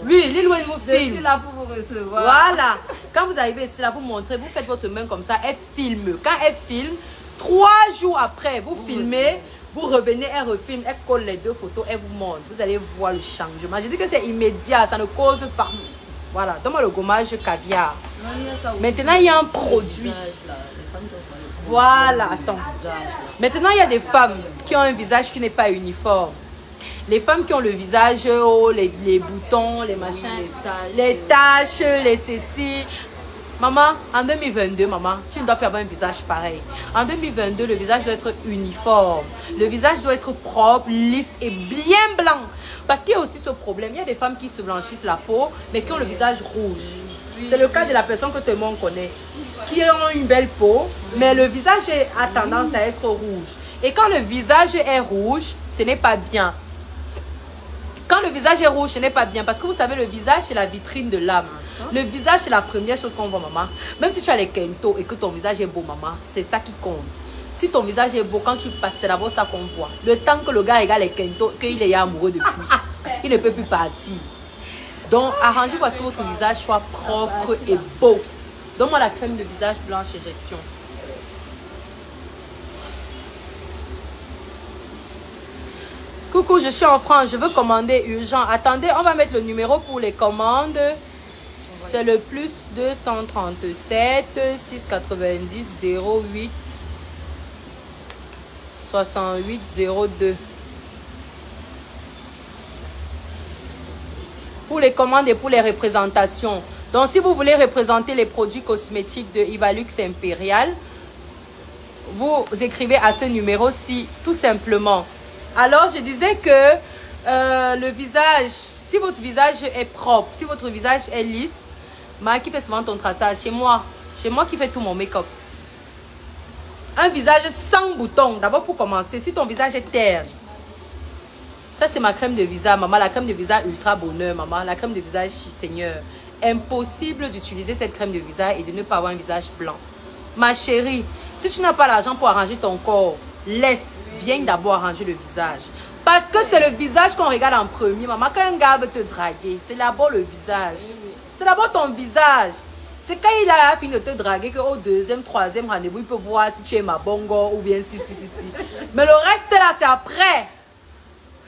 Oui, Lil Wayne vous filme. Je suis là pour vous recevoir. Voilà. Quand vous arrivez ici, là, vous montrez, vous faites votre main comme ça, elle filme. Quand elle filme, 3 jours après, vous filmez, vous revenez, elle refilme, elle colle les deux photos, elle vous montre. Vous allez voir le changement. Je dis que c'est immédiat, ça ne cause pas. Voilà, donne-moi le gommage caviar. Maintenant, il y a un produit. Voilà, attends. Maintenant, il y a des femmes qui ont un visage qui n'est pas uniforme. Les femmes qui ont le visage, oh, les boutons, les machins, les taches, les ceci. Maman, en 2022, maman, tu ne dois pas avoir un visage pareil. En 2022, le visage doit être uniforme. Le visage doit être propre, lisse et bien blanc. Parce qu'il y a aussi ce problème. Il y a des femmes qui se blanchissent la peau, mais qui ont le visage rouge. C'est le cas de la personne que tout le monde connaît. Qui ont une belle peau, mais le visage a tendance à être rouge. Et quand le visage est rouge, ce n'est pas bien. Quand le visage est rouge, ce n'est pas bien. Parce que vous savez, le visage, c'est la vitrine de l'âme. Le visage, c'est la première chose qu'on voit, maman. Même si tu as les kento et que ton visage est beau, maman, c'est ça qui compte. Si ton visage est beau, quand tu passes, c'est d'abord ça qu'on voit. Le temps que le gars regarde les kento, qu'il est amoureux depuis, il ne peut plus partir. Donc, arrangez-vous à ce que votre visage soit propre et beau. Donne-moi la crème de visage blanche injection. Coucou, je suis en France, je veux commander urgent. Attendez, on va mettre le numéro pour les commandes. C'est le plus 237 690 08 68 02. Pour les commandes et pour les représentations. Donc, si vous voulez représenter les produits cosmétiques de Ivalux Impérial, vous écrivez à ce numéro-ci, tout simplement. Alors, je disais que le visage, si votre visage est propre, si votre visage est lisse, qui fait souvent ton traçage, chez moi qui fait tout mon make-up. Un visage sans boutons, d'abord pour commencer, si ton visage est terne, ça c'est ma crème de visage, maman, la crème de visage ultra bonheur, maman, la crème de visage Seigneur. Impossible d'utiliser cette crème de visage et de ne pas avoir un visage blanc. Ma chérie, si tu n'as pas l'argent pour arranger ton corps, viens d'abord arranger le visage. Parce que c'est le visage qu'on regarde en premier. Maman, quand un gars veut te draguer, c'est d'abord le visage. C'est d'abord ton visage. C'est quand il a fini de te draguer qu'au 2e, 3e rendez-vous, il peut voir si tu es ma bongo ou bien si. Mais le reste là, c'est après.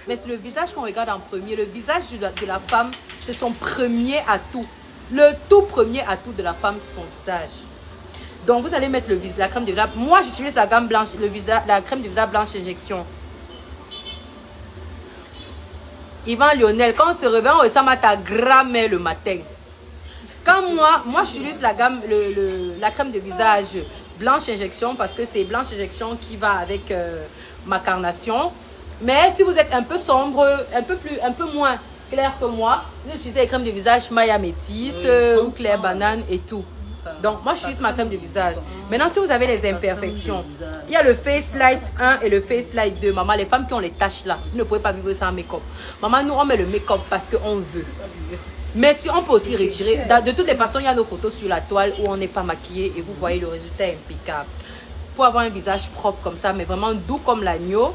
Mais c'est le visage qu'on regarde en premier. Le visage de la femme, c'est son premier atout. Le tout premier atout de la femme, c'est son visage. Donc, vous allez mettre la crème de visage. Moi, j'utilise la gamme blanche, la crème de visage blanche injection. Yvan Lionel, quand on se réveille, on ressemble à ta grand-mère le matin. Quand moi j'utilise la crème de visage blanche injection parce que c'est blanche injection qui va avec ma carnation. Mais si vous êtes un peu sombre, un peu moins clair que moi. Vous utilisez les crèmes de visage Maya Métis ou Claire Banane et tout. Donc, moi, j'utilise ma crème de visage. Maintenant, si vous avez les imperfections, il y a le Face Light 1 et le Face Light 2. Maman, les femmes qui ont les taches là, vous ne pouvez pas vivre sans make-up. Maman, nous, on met le make-up parce qu'on veut. Mais si on peut aussi retirer, de toutes les façons, il y a nos photos sur la toile où on n'est pas maquillé et vous voyez le résultat est impeccable. Pour avoir un visage propre comme ça, mais vraiment doux comme l'agneau,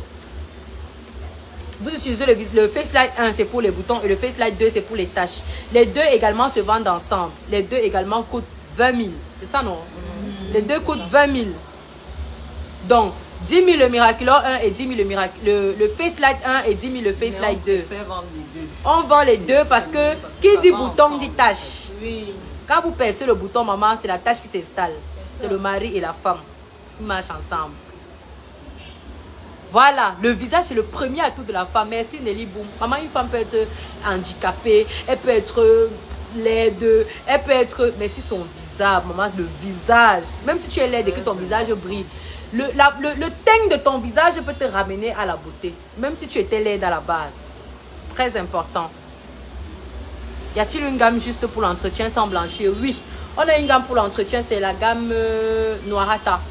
vous utilisez le Face Light 1, c'est pour les boutons, et le Face Light 2, c'est pour les taches. Les deux également se vendent ensemble. Les deux également coûtent 20 000. C'est ça, non? Les deux coûtent 20 000. Donc, 10 000 le Miraculor 1 et 10 000 le Face Light 1 et 10 000 le Face Light 2. On vend les deux parce que qui dit bouton dit tache. Oui. Quand vous percez le bouton, maman, c'est la tache qui s'installe. C'est le mari et la femme qui marchent ensemble. Voilà, le visage c'est le premier atout de la femme. Merci Nelly Boom. Maman, une femme peut être handicapée, elle peut être laide, elle peut être... Mais si son visage, maman, le visage, même si tu es laide et que ton visage brille, le teint de ton visage peut te ramener à la beauté. Même si tu étais laide à la base. Très important. Y a-t-il une gamme juste pour l'entretien sans blanchir? Oui. On a une gamme pour l'entretien, c'est la gamme Noirata.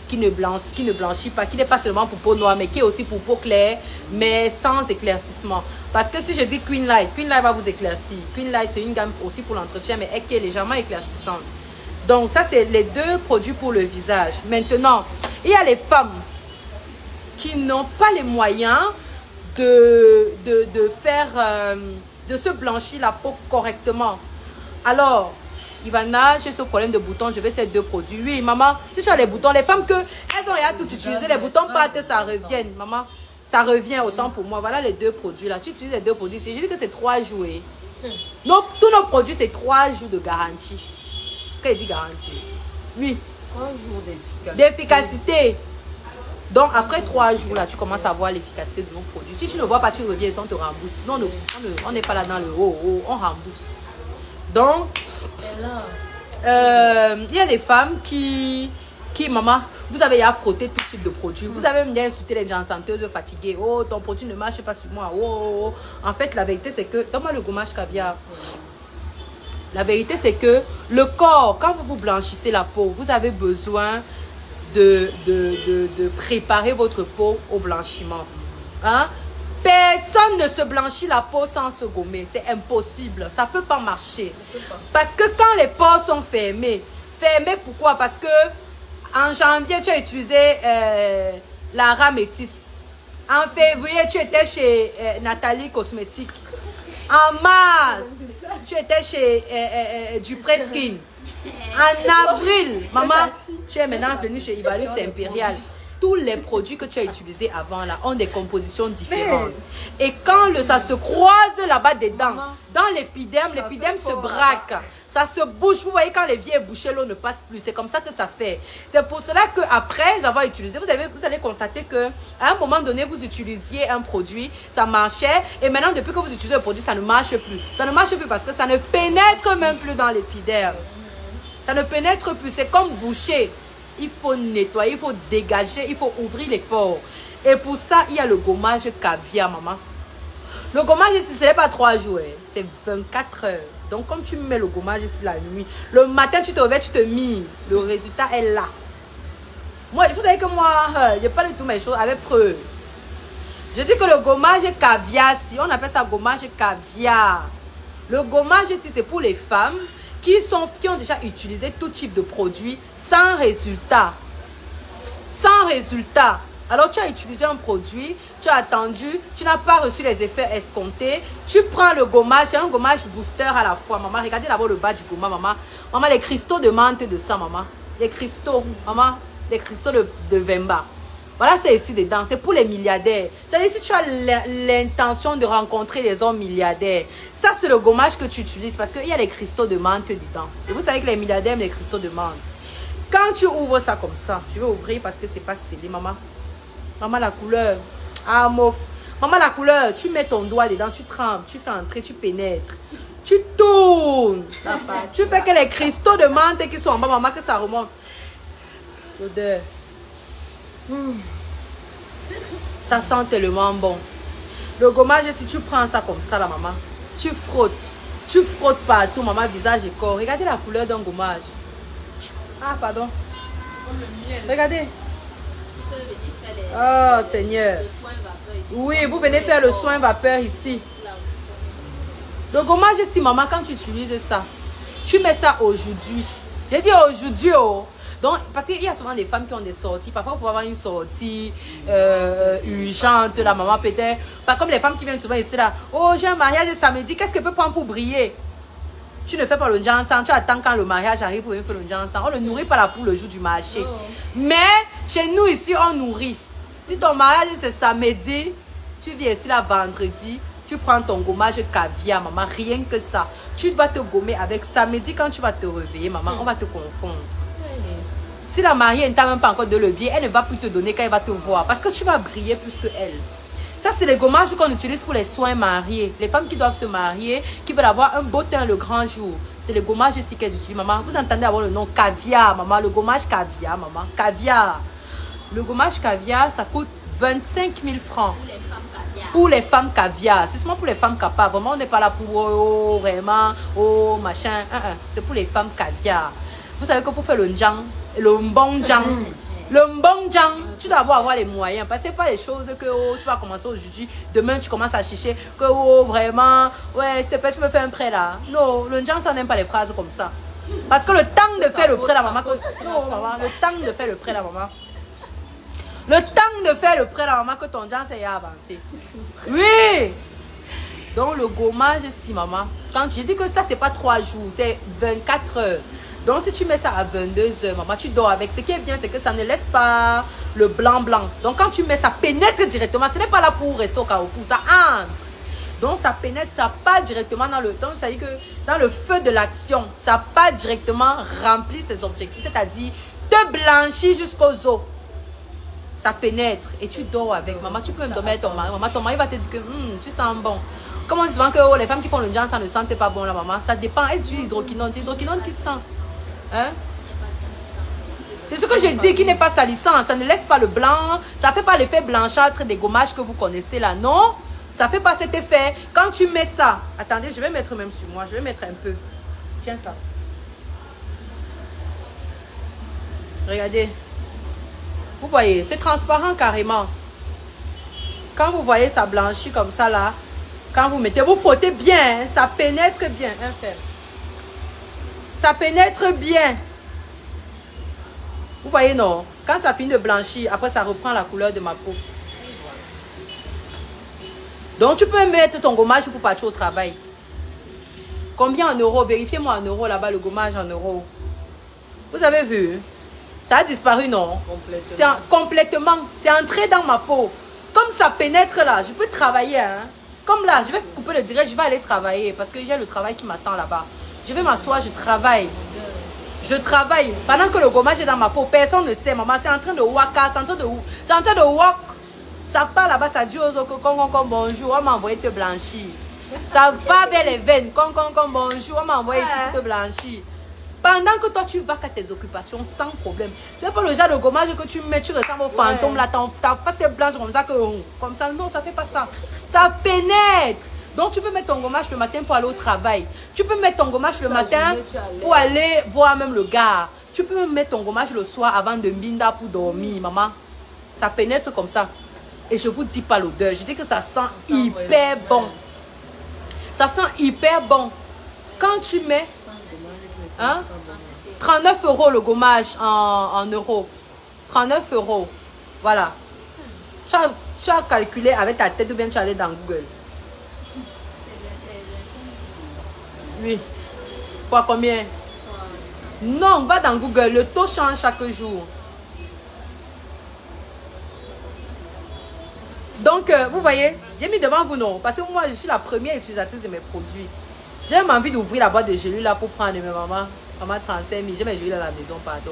Qui ne blanchit pas, qui n'est pas seulement pour peau noire, mais qui est aussi pour peau claire, mais sans éclaircissement. Parce que si je dis Queen Light va vous éclaircir. Queen Light, c'est une gamme aussi pour l'entretien, mais qui est légèrement éclaircissante. Donc, ça, c'est les deux produits pour le visage. Maintenant, il y a les femmes qui n'ont pas les moyens de se blanchir la peau correctement. Alors, Ivana, j'ai ce problème de boutons, je veux ces deux produits. Oui, maman, si tu as les boutons, les femmes elles ont rien tout utilisé, les boutons partent, ça revienne. Maman, ça revient autant pour moi. Voilà les deux produits là. Tu utilises les deux produits. J'ai dit que c'est 3 jours. Tous nos produits, c'est 3 jours de garantie. Qu'est-ce dit garantie? Oui. 3 jours d'efficacité. Donc, après 3 jours, là, tu commences à voir l'efficacité de nos produits. Si tu ne vois pas, tu reviens et on te rembourse. Non, on n'est pas là dans le haut, on rembourse. Donc, il y a des femmes qui maman, vous avez à frotter tout type de produits. Vous avez bien insulté les gens santeuses fatiguées. Oh, ton produit ne marche pas sur moi. Oh. En fait, la vérité, c'est que... Donne-moi le gommage caviar. La vérité, c'est que le corps, quand vous vous blanchissez la peau, vous avez besoin de préparer votre peau au blanchiment. Hein? Personne ne se blanchit la peau sans se gommer. C'est impossible. Ça ne peut pas marcher. Parce que quand les pores sont fermés, pourquoi? Parce que en janvier, tu as utilisé la Ramétis. En février, tu étais chez Nathalie Cosmétique. En mars, tu étais chez Dupré Skin. En avril, maman, tu es maintenant venue chez Ivalus Impérial. Tous les produits que tu as utilisés avant là ont des compositions différentes. Et quand ça se croise là-bas dedans, dans l'épiderme se braque. Ça se bouche. Vous voyez, quand les vies est bouché, l'eau ne passe plus. C'est comme ça que ça fait. C'est pour cela qu'après avoir utilisé, vous allez constater qu'à un moment donné, vous utilisiez un produit, ça marchait. Et maintenant, depuis que vous utilisez le produit, ça ne marche plus. Ça ne marche plus parce que ça ne pénètre même plus dans l'épiderme. Ça ne pénètre plus. C'est comme boucher. Il faut nettoyer, il faut dégager, il faut ouvrir les pores. Et pour ça, il y a le gommage caviar, maman. Le gommage ici, ce n'est pas 3 jours, c'est 24 heures. Donc, comme tu mets le gommage ici la nuit, le matin, tu te réveilles, tu te mis. Le résultat est là. Moi, vous savez que moi, je parle de toutes mes choses avec preuve. Je dis que le gommage caviar, si on appelle ça gommage caviar. Le gommage ici, c'est pour les femmes qui ont déjà utilisé tout type de produits sans résultat. Sans résultat. Alors, tu as utilisé un produit, tu as attendu, tu n'as pas reçu les effets escomptés. Tu prends le gommage, c'est un gommage booster à la fois. Maman, regardez d'abord le bas du gommage, maman. Maman, les cristaux de menthe de ça, maman. Les cristaux, maman, les cristaux de Vemba. Voilà, c'est ici dedans. C'est pour les milliardaires. C'est-à-dire, si tu as l'intention de rencontrer les hommes milliardaires, ça, c'est le gommage que tu utilises parce qu'il y a les cristaux de menthe dedans. Et vous savez que les milliardaires aiment les cristaux de menthe. Quand tu ouvres ça comme ça, je vais ouvrir parce que c'est pas scellé, maman. Maman, la couleur. Ah, mof. Maman, la couleur. Tu mets ton doigt dedans, tu trempes, tu fais entrer, tu pénètres. Tu tournes. Tu fais que les cristaux de menthe qui sont en bas, maman, que ça remonte. L'odeur. Ça sent tellement bon. Le gommage, si tu prends ça comme ça, la maman, tu frottes. Tu frottes partout, maman, visage et corps. Regardez la couleur d'un gommage. Ah, pardon. Regardez. Oh, Seigneur. Oui, vous venez faire le soin vapeur ici. Le gommage ici, maman, quand tu utilises ça, tu mets ça aujourd'hui. J'ai dit aujourd'hui, oh. Donc, parce qu'il y a souvent des femmes qui ont des sorties. Parfois, vous pouvez avoir une sortie urgente, la maman peut-être. Pas comme les femmes qui viennent souvent ici là. Oh, j'ai un mariage samedi, qu'est-ce que je peux prendre pour briller? Tu ne fais pas le ensemble, tu attends quand le mariage arrive pour venir faire le ensemble. On ne nourrit pas la poule le jour du marché. Oh. Mais chez nous ici, on nourrit. Si ton mariage c'est samedi, tu viens ici là vendredi, tu prends ton gommage caviar, maman, rien que ça. Tu vas te gommer avec samedi quand tu vas te réveiller, maman, on va te confondre. Si la mariée ne t'a même pas encore de levier, elle ne va plus te donner quand elle va te voir. Parce que tu vas briller plus que elle. Ça, c'est les gommages qu'on utilise pour les soins mariés. Les femmes qui doivent se marier, qui veulent avoir un beau teint le grand jour. C'est les gommages ici qu'elles utilisent, maman. Vous entendez avoir le nom caviar, maman. Le gommage caviar, maman. Caviar. Le gommage caviar, ça coûte 25 000 francs. Pour les femmes caviar. C'est seulement pour les femmes capables. Vraiment, on n'est pas là pour, oh, vraiment, oh, machin. C'est pour les femmes caviar. Vous savez que pour faire le njang, le mbongjang, tu dois avoir les moyens. Parce que ce n'est pas les choses que oh, tu vas commencer aujourd'hui. Demain, tu commences à chercher que oh, vraiment, ouais, s'il te plaît, tu me fais un prêt là. Non, le njang, ça n'aime pas les phrases comme ça. Parce que le temps de faire le prêt, la maman. Non, maman, le temps de faire le prêt, la maman. Le temps de faire le prêt, la maman, que ton njang s'est avancé. Oui! Donc, le gommage, si, maman. Quand je dis que ça, c'est pas 3 jours, c'est 24 heures. Donc, si tu mets ça à 22 h, maman, tu dors avec. Ce qui est bien, c'est que ça ne laisse pas le blanc. Donc, quand tu mets, ça pénètre directement. Ce n'est pas là pour rester au carrefour. Ça entre. Donc, ça pénètre, ça part directement dans le temps. C'est-à-dire que dans le feu de l'action, ça part directement remplir ses objectifs. C'est-à-dire, te blanchir jusqu'aux os. Ça pénètre et tu dors avec. Maman, tu peux même dormir avec ton mari. Maman, ton mari va te dire que tu sens bon. Comme on dit souvent que oh, les femmes qui font le njang, ça ne sentait pas bon, la maman. Ça dépend. Elles utilisent l'hydroquinone. C'est l'hydroquinone qui sent. Hein? C'est ce que j'ai dit, qui n'est pas salissant. Ça ne laisse pas le blanc. Ça ne fait pas l'effet blanchâtre des gommages que vous connaissez là. Non, ça ne fait pas cet effet. Quand tu mets ça, attendez, je vais mettre même sur moi. Je vais mettre un peu. Tiens ça. Regardez. Vous voyez, c'est transparent carrément. Quand vous voyez ça blanchit comme ça là, quand vous mettez, vous frottez bien. Hein, ça pénètre bien. Ça pénètre bien. Vous voyez, non? Quand ça finit de blanchir, après ça reprend la couleur de ma peau. Donc, tu peux mettre ton gommage pour partir au travail. Combien en euros? Vérifiez-moi en euros là-bas, le gommage en euros. Vous avez vu? Ça a disparu, non? Complètement. C'est entré dans ma peau. Comme ça pénètre là, je peux travailler. Hein? Comme là, je vais couper le direct, je vais aller travailler parce que j'ai le travail qui m'attend là-bas. Je vais m'asseoir, je travaille. Je travaille. Pendant que le gommage est dans ma peau, personne ne sait, maman. C'est en train de waka, c'est en train de walk. Ça part là-bas, ça dit aux autres, bonjour, on m'a envoyé te blanchir. Ça va vers les veines, bonjour, on m'a envoyé ici te blanchir. Pendant que toi, tu vas à tes occupations sans problème. C'est pas le genre de gommage que tu mets, tu ressembles au fantôme, là, ta face est blanche comme ça, non, ça fait pas ça. Ça pénètre. Donc, tu peux mettre ton gommage le matin pour aller au travail. Tu peux mettre ton gommage le matin pour aller voir même le gars. Tu peux même mettre ton gommage le soir avant de minda pour dormir, maman. Ça pénètre comme ça. Et je vous dis pas l'odeur. Je dis que ça sent hyper bon. Ça sent hyper bon. Quand tu mets... Hein, 39 € le gommage en euros. 39 €. Voilà. Tu as calculé avec ta tête ou bien tu es allé dans Google. Oui. Fois combien? Non, va dans Google. Le taux change chaque jour. Donc, vous voyez, j'ai mis devant vous, non? Parce que moi, je suis la première utilisatrice de mes produits. J'ai même envie d'ouvrir la boîte de gélules là pour prendre mes mamans. Maman 35 000. J'ai mes gélules à la maison, pardon.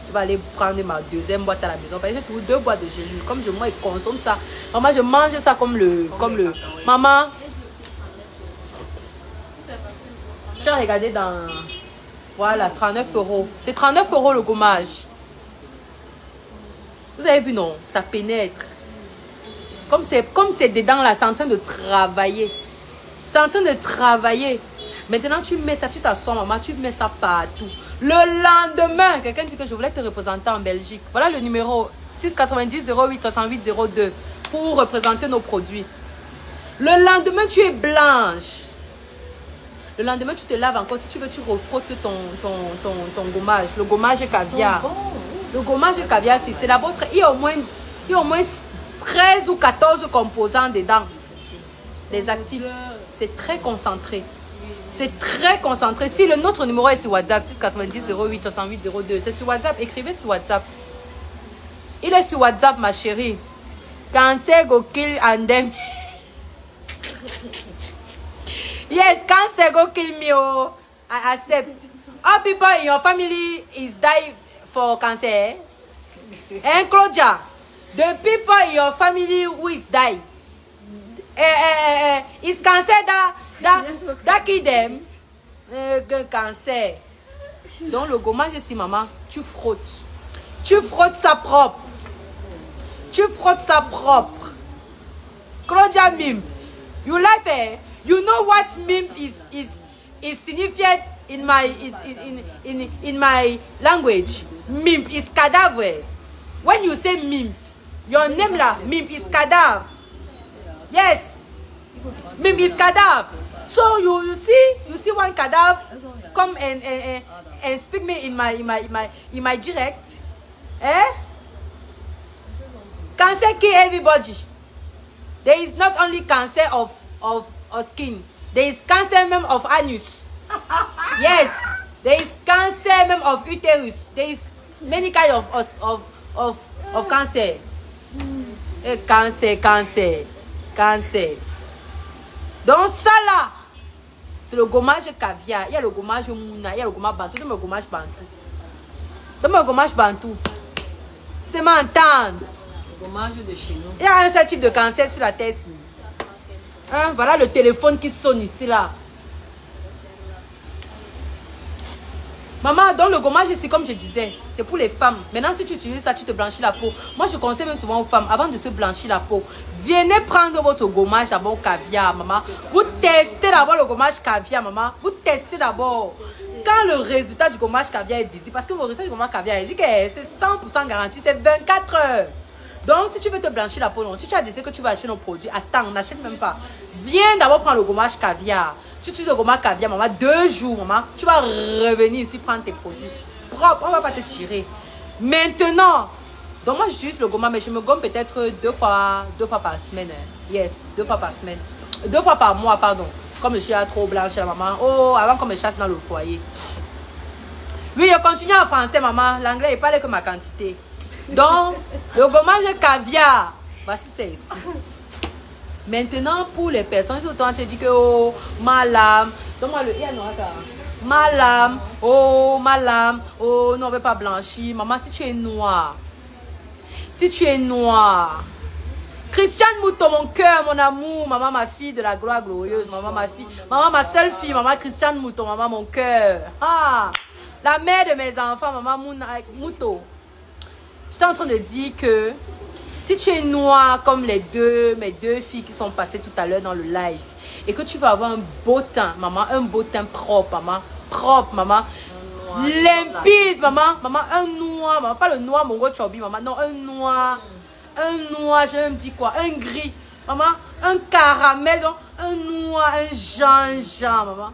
Je vais aller prendre ma deuxième boîte à la maison. J'ai toujours 2 boîtes de gélules. Comme moi, je consomme ça. Maman, je mange ça comme le... Maman. J'ai regardé dans... Voilà, 39 €. C'est 39 € le gommage. Vous avez vu, non? Ça pénètre. Comme c'est dedans là, c'est en train de travailler. C'est en train de travailler. Maintenant, tu mets ça, tu t'assois, maman, tu mets ça partout. Le lendemain, quelqu'un dit que je voulais te représenter en Belgique. Voilà le numéro 690 08 68 02 pour représenter nos produits. Le lendemain, tu es blanche. Le lendemain, tu te laves encore. Si tu veux, tu refrottes ton gommage. Le gommage caviar. Bon. Le gommage caviar, c'est la vôtre. Il y a au moins 13 ou 14 composants dedans. Les actifs, c'est très concentré. C'est très concentré. Si le notre numéro est sur WhatsApp, 690 08 68 02, c'est sur WhatsApp. Écrivez sur WhatsApp. Il est sur WhatsApp, ma chérie. Cancer go kill and them. Yes, cancer go kill me. Oh, I accept. All people in your family is die for cancer. And Claudia, the people in your family who is die, is cancer that kill them. Cancer. Donc le gommage ici, maman, tu frottes. Tu frottes ça propre. Tu frottes ça propre. Claudia Mim, you like it? You know what mim is significant in my language? Mim is cadaver. When you say mim, your name là, mim is cadaver. Yes. Mim is cadaver. So you see one cadaver come and speak me in my direct. Eh? Cancer kill everybody. There is not only cancer of skin. There is cancer même of anus. Yes. There is cancer même of uterus. There is many kind of cancer. Cancer. Donc ça là, c'est le gommage caviar. Il y a le gommage mouna, il y a le gommage bantou. Donne-moi le gommage bantou. Donne-moi le gommage bantou. C'est ma tante. Le gommage de chez nous. Il y a un seul type de cancer sur la tête. Hein, voilà le téléphone qui sonne ici là. Maman, donc le gommage ici, comme je disais, c'est pour les femmes. Maintenant, si tu utilises ça, tu te blanchis la peau. Moi, je conseille même souvent aux femmes, avant de se blanchir la peau, venez prendre votre gommage d'abord caviar, maman. Vous testez d'abord le gommage caviar, maman. Vous testez d'abord. Quand le résultat du gommage caviar est visible, parce que le résultat du gommage caviar, je dis que c'est 100% garanti, c'est 24 heures. Donc, si tu veux te blanchir la peau, non, si tu as décidé que tu vas acheter nos produits, attends, n'achète même pas. Viens d'abord prendre le gommage caviar. Tu utilises le gommage caviar, maman, 2 jours, maman. Tu vas revenir ici prendre tes produits. Propre, on ne va pas te tirer. Maintenant, donc moi, j'utilise le gommage, mais je me gomme peut-être 2 fois par semaine. Yes, 2 fois par semaine. 2 fois par mois, pardon. Comme je suis trop blanche, la maman. Oh, avant qu'on me chasse dans le foyer. Oui, je continue en français, maman. L'anglais, il parle que ma quantité. Donc, le gommage caviar, voici c'est ici. Maintenant, pour les personnes, autant tu dis que oh, ma lame, donne-moi le ma lame, oh, non, on ne veut pas blanchir. Maman, si tu es noire, Christiane Mouton, mon cœur, mon amour, maman, ma fille de la gloire glorieuse, maman, ma fille, maman, ma seule fille, maman, Christiane Mouton, maman, mon cœur. Ah, la mère de mes enfants, maman Mouton. J'étais en train de dire que si tu es noire comme mes deux filles qui sont passées tout à l'heure dans le live et que tu vas avoir un beau teint, maman, un beau teint propre, maman, limpide, maman, un noir, maman, pas le noir mongo chobi, maman, non, un noir, je me dis quoi, un gris, maman, un caramel, donc, un noir, un Jean, maman,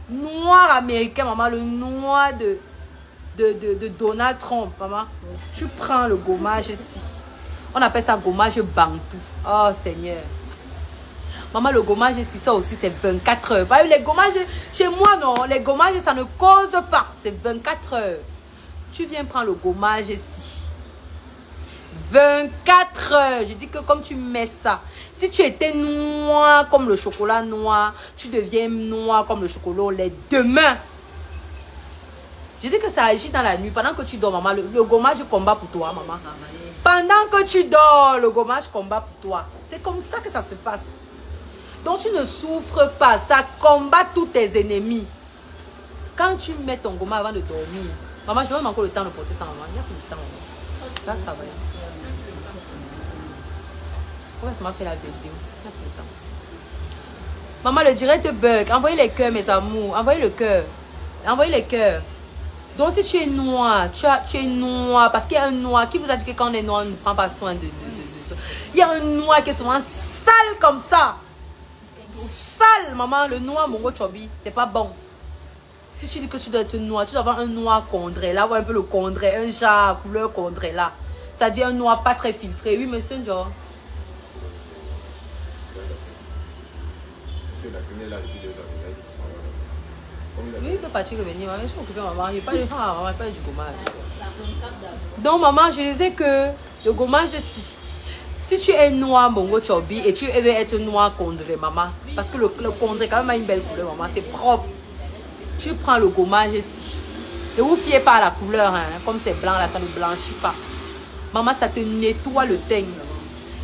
noir américain, maman, le noir de Donald Trump, maman. Tu prends le gommage ici. On appelle ça gommage bantou. Oh Seigneur. Maman, le gommage ici, ça aussi, c'est 24 heures. Les gommages, chez moi, non. Les gommages, ça ne cause pas. C'est 24 heures. Tu viens prendre le gommage ici. 24 heures. Je dis que comme tu mets ça, si tu étais noir comme le chocolat noir, tu deviens noir comme le chocolat au lait demain. Je dis que ça agit dans la nuit. Pendant que tu dors, maman, le gommage combat pour toi, maman. Pendant que tu dors, le gommage combat pour toi. C'est comme ça que ça se passe. Donc tu ne souffres pas. Ça combat tous tes ennemis. Quand tu mets ton gommage avant de dormir, maman, je vais même encore le temps de porter ça, maman. Il n'y a plus de temps. Ça va. On va seulement faire la vidéo. Maman, le direct bug. Envoyez les cœurs, mes amours. Envoyez le cœur. Envoyez les cœurs. Donc, si tu es noir, tu es noir. Parce qu'il y a un noir qui vous a dit que quand on est noir, on ne prend pas soin de ça. Il y a un noir qui est souvent sale comme ça. Sale, maman. Le noir, mon gros chobi, c'est pas bon. Si tu dis que tu dois être noir, tu dois avoir un noir condré. Là, voir un peu le condré. Un genre couleur condré là. Ça dit un noir pas très filtré. Oui, monsieur, genre. Oui, il peut partir revenir. Je suis occupée, maman. Je ne parle pas du gommage. Donc, maman, je disais que le gommage, si tu es noir, bongo chobi, et tu veux être noir condré, maman, parce que le condré, quand même, a une belle couleur, maman. C'est propre. Tu prends le gommage ici. Ne vous fiez pas à la couleur, hein. Comme c'est blanc, là, ça ne blanchit pas. Maman, ça te nettoie le teint.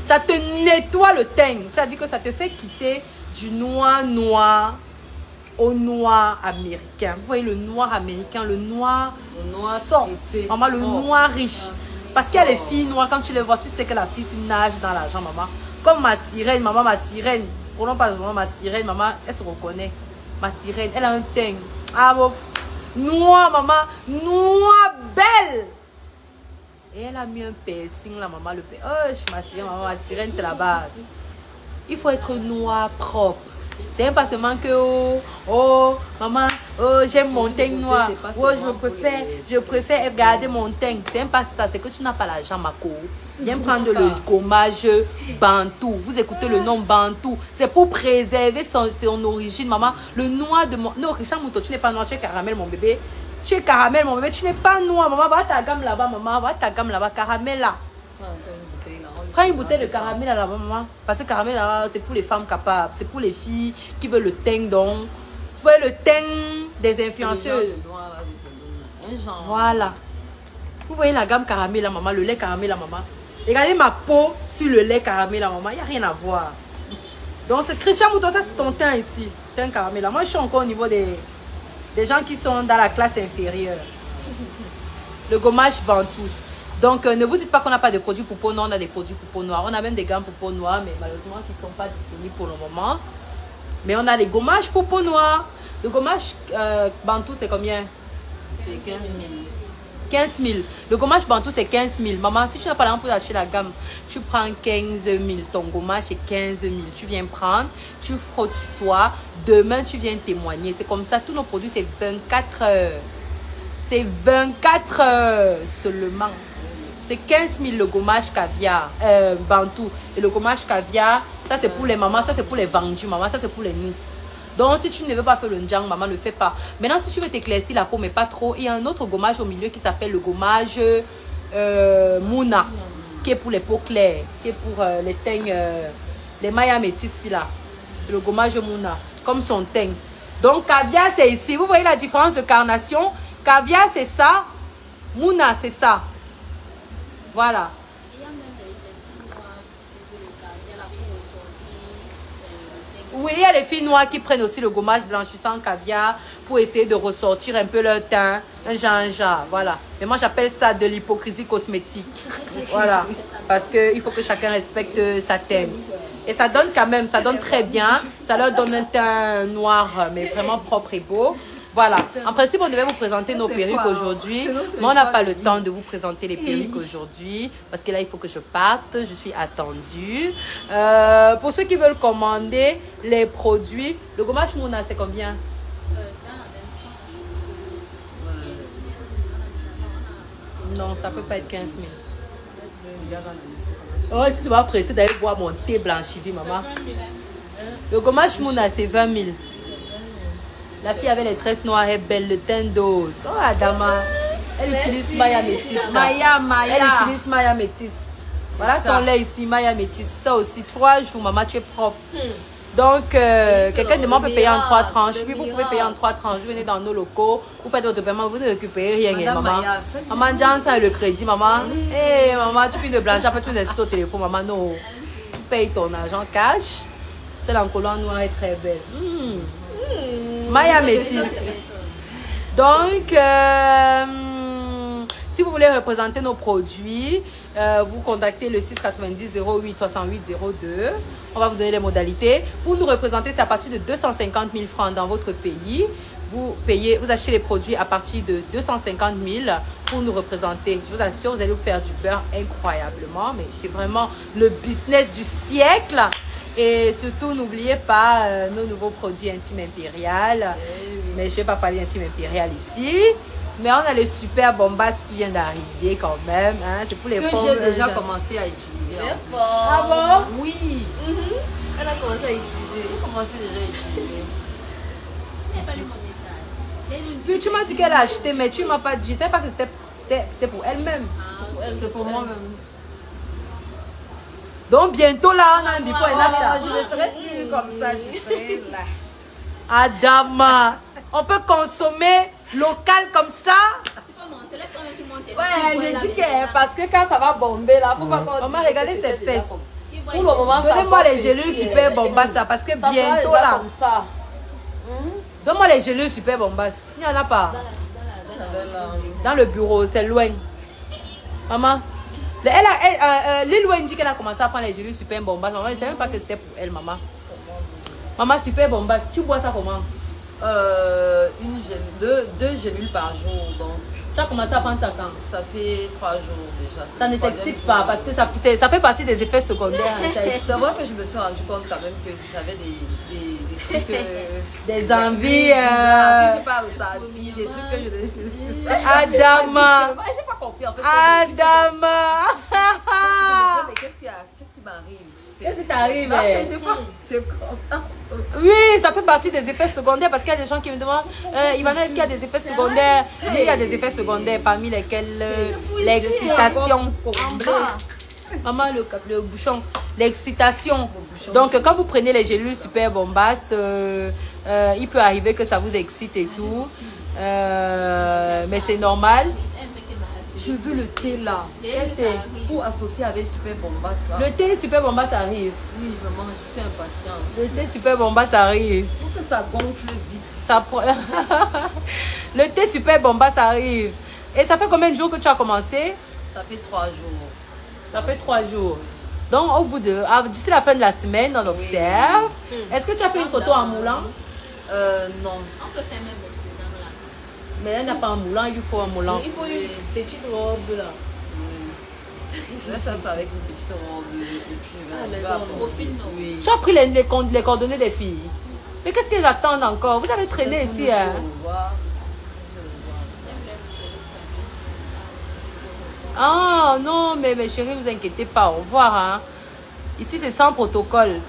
Ça te nettoie le teint. Ça dit que ça te fait quitter du noir au noir américain. Vous voyez le noir américain, le noir soft. Maman, le noir riche. Parce qu'il y a les filles noires, quand tu les vois, tu sais que la fille nage dans l'argent, maman. Comme ma sirène, maman, ma sirène. Prenons pas le nom, ma sirène, maman, elle se reconnaît. Ma sirène, elle a un teint. Ah, bof. Noir, maman. Noir, belle. Et elle a mis un piercing, là, maman. Le oh, ma sirène, maman, ma sirène, c'est la base. Il faut être noir, propre. C'est pas seulement que, oh, maman, oh, j'aime mon teint noir. Oh, je préfère garder mon teint. C'est pas ça, c'est que tu n'as pas l'argent, ma co. Viens prendre le gommage Bantou. Vous écoutez le nom Bantou. C'est pour préserver son origine, maman. Le noir de mon... Non, Richard Mouton, tu n'es pas noir, tu es caramel, mon bébé. Tu es caramel, mon bébé, tu n'es pas noir, maman. Va ta gamme là-bas, maman. Va ta gamme là-bas, caramel là. Prends une bouteille de caramel là-bas, maman. Parce que caramel là, c'est pour les femmes capables. C'est pour les filles qui veulent le teint, donc. Tu vois le teint des influenceuses. Voilà. Vous voyez la gamme caramel là, maman. Le lait caramel là, maman. Regardez ma peau sur le lait caramel là, maman. Il n'y a rien à voir. Donc, c'est Christian Mouton, ça c'est ton teint ici. Teint caramel là. Moi, je suis encore au niveau des gens qui sont dans la classe inférieure. Le gommage Bantou. Donc, ne vous dites pas qu'on n'a pas de produits pour peau noire. On a des produits pour peau noire. On a même des gammes pour peau noire, mais malheureusement, qui ne sont pas disponibles pour le moment. Mais on a les gommages pour peau noire. Le gommage Bantou, c'est combien? C'est 15 000. 15 000. Le gommage Bantou, c'est 15 000. Maman, si tu n'as pas l'argent pour acheter la gamme, tu prends 15 000. Ton gommage, c'est 15 000. Tu viens prendre, tu frottes sur toi. Demain, tu viens témoigner. C'est comme ça. Tous nos produits, c'est 24 heures. C'est 24 heures seulement. C'est 15 000 le gommage caviar, Bantou. Et le gommage caviar, ça c'est pour les mamans, ça c'est pour les vendus, maman, ça c'est pour les nous. Donc si tu ne veux pas faire le njang, maman, ne fais pas. Maintenant, si tu veux t'éclaircir la peau, mais pas trop, il y a un autre gommage au milieu qui s'appelle le gommage Mouna, qui est pour les peaux claires, qui est pour les teints, les Maya métis là. Le gommage Mouna, comme son teint. Donc caviar, c'est ici. Vous voyez la différence de carnation? Caviar, c'est ça. Mouna, c'est ça. Voilà. Oui, il y a les filles noires qui prennent aussi le gommage blanchissant caviar pour essayer de ressortir un peu leur teint, un genre, voilà. Mais moi, j'appelle ça de l'hypocrisie cosmétique. Voilà. Parce qu'il faut que chacun respecte sa teinte. Et ça donne quand même, ça donne très bien. Ça leur donne un teint noir, mais vraiment propre et beau. Voilà. En principe, on devait vous présenter nos perruques aujourd'hui. Mais on n'a pas le temps de vous présenter les perruques aujourd'hui. Parce que là, il faut que je parte. Je suis attendue. Pour ceux qui veulent commander les produits, le gommage Mouna, c'est combien? Non, ça ne peut pas être 15 000. Oh, si tu vas pressé d'aller boire mon thé blanchi, maman. Le gommage Mouna, c'est 20 000. La fille avait les tresses noires et belle, le teint d'os. Oh, Adama. Elle utilise Maya Métis. Maya. Elle utilise Maya Métis. Voilà son lait ici, Maya Métis. Ça aussi, 3 jours, maman, tu es propre. Donc, quelqu'un de moi peut payer en 3 tranches. Oui, vous pouvez payer en 3 tranches. Vous venez dans nos locaux, vous faites votre paiement, vous ne récupérez rien, maman. Maman, Jean, ça le crédit, maman. Hé, maman, tu finis de blanchir, après tu insistes au téléphone, maman, non. Tu payes ton argent cash. Celle en collant noir est très belle. Maya Métis. Donc, si Si vous voulez représenter nos produits, vous contactez le 690 08 68 02. On va vous donner les modalités. Pour nous représenter, c'est à partir de 250 000 francs dans votre pays. Vous achetez les produits à partir de 250 000 pour nous représenter. Je vous assure, vous allez vous faire du beurre incroyablement. Mais c'est vraiment le business du siècle. Et surtout, n'oubliez pas nos nouveaux produits Intime Impérial. Mais je ne vais pas parler d'Intime Impérial ici. Mais on a le super Bombas qui vient d'arriver quand même. Hein. C'est pour les femmes. Que j'ai déjà commencé à utiliser. Ah bon? Oui. Elle a commencé à utiliser. J'ai commencé déjà à utiliser. Puis tu m'as dit qu'elle a acheté, mais tu m'as pas dit. Je ne sais pas que c'était pour elle-même. C'est pour moi-même. Donc bientôt là, on a un before et Ah, after. je ne serai plus comme ça, je serai là. Adama, on peut consommer local comme ça? Ouais, j'ai dit que parce que quand ça va bomber là, faut pas qu'on On m'a regardé ses fesses. Pour le moment, ça Donnez-moi va les gélules petit, super bombas là, parce que ça sera bientôt déjà là. comme ça. Donne-moi les gélules super bombas. Il n'y en a pas. Dans le bureau, c'est loin. Maman, Lil Wayne dit qu'elle a commencé à prendre les gélules super bombas. Maman, je ne savais même pas que c'était pour elle, maman. Maman, super bombas, tu bois ça comment? Deux gélules par jour, donc Tu as commencé à prendre ça quand? ça fait 3 jours déjà. Ça ne t'excite pas parce que ça fait partie des effets secondaires. Hein, c'est vrai que je me suis rendu compte quand même que j'avais des trucs... des envies. Que j'ai pas ressenti, des trucs que je devais... Adama. J'ai pas compris en fait. Adama. Je me disais, mais qu'est-ce qui m'arrive? Qu'est-ce qui t'arrive? Je comprends. Oui, ça fait partie des effets secondaires parce qu'il y a des gens qui me demandent Ivana, est-ce qu'il y a des effets secondaires? Oui, il y a des effets secondaires parmi lesquels l'excitation. Maman, le bouchon. L'excitation. Donc, quand vous prenez les gélules super bombas, il peut arriver que ça vous excite et tout. Mais c'est normal. Je veux le thé là. Quel thé? Pour associer avec Super Bombas là. Le thé super bombas arrive. Oui, vraiment, je suis impatiente. Le thé super bombas arrive. Pour que ça gonfle vite. Ça... Le thé super bombas arrive. Et ça fait combien de jours que tu as commencé? Ça fait 3 jours. Ça fait 3 jours. Donc, au bout de... d'ici la fin de la semaine, on observe. Est-ce que tu as fait une photo en moulant? Non. On peut faire même beaucoup dans la... Mais elle n'a pas un moulant, il faut un moulant. Il faut une petite robe là. Je vais faire ça avec une petite robe et puis je vais on profile, non? Oui. Tu as pris les coordonnées des filles. Mais qu'est-ce qu'ils attendent encore? Vous avez traîné ici. Hein? Ah non, mais mes chéris, ne vous inquiétez pas. Au revoir. Hein? Ici, c'est sans protocole.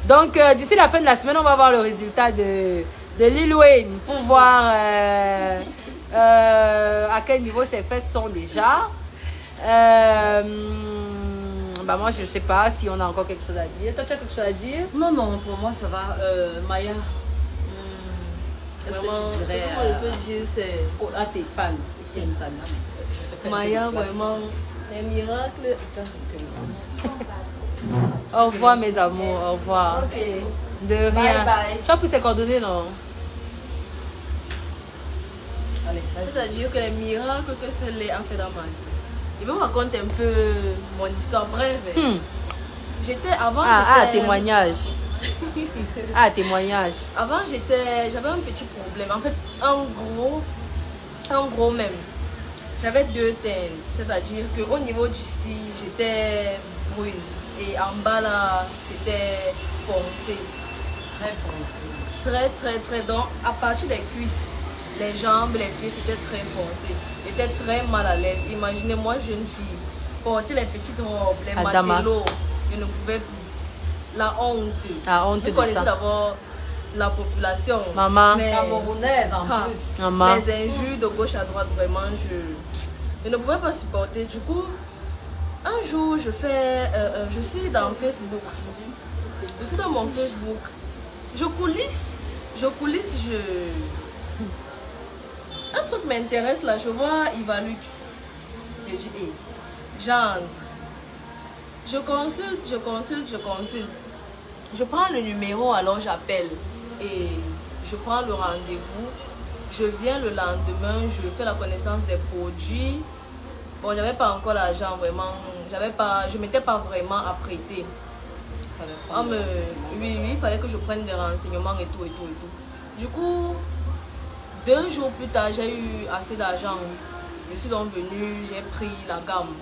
Donc, d'ici la fin de la semaine, on va voir le résultat de Lil Wayne pour voir à quel niveau ses fesses sont déjà. Bah moi, je ne sais pas si on a encore quelque chose à dire. Toi, tu as quelque chose à dire? Non, non, pour moi, ça va. Maya, est-ce que tu dirais je peux dire, c'est... à tes fans, ceux qui aiment ta mère, Maya, vraiment, les miracles. Au revoir, mes amours. Au revoir. Ok. De rien. Bye, bye. Tu as pris ses coordonnées, non? Allez, vas-y. C'est-à-dire que les miracles que cela a fait dans ma vie. Je vais vous raconter un peu mon histoire brève. J'étais avant. Témoignage. Témoignage. Avant, j'avais un petit problème. En fait, un gros même. J'avais 2 teintes. C'est-à-dire qu'au niveau d'ici, j'étais brune. Et en bas là, c'était foncé. Très foncé. Très, très, très. Donc, à partir des cuisses, les jambes, les pieds, c'était très foncé. J'étais très mal à l'aise. Imaginez-moi, jeune fille, porter les petites robes, les matelot. Je ne pouvais plus. La honte. La honte de Vous connaissez ça. d'abord la population. Maman. Mais, Camerounaise en plus. Maman. les injures de gauche à droite, vraiment, je ne pouvais pas supporter. Du coup, un jour, je suis dans Facebook. Je suis dans mon Facebook. Je coulisse. Un truc m'intéresse là, je vois Ivalux. Je dis, hey, j'entre. Je consulte. Je prends le numéro, alors j'appelle. Et je prends le rendez-vous. Je viens le lendemain, je fais la connaissance des produits. Bon, j'avais pas encore l'argent vraiment. Je m'étais pas vraiment apprêtée. Oui, il fallait que je prenne des renseignements et tout. Du coup, 2 jours plus tard, j'ai eu assez d'argent. Je suis donc venue, j'ai pris la gamme.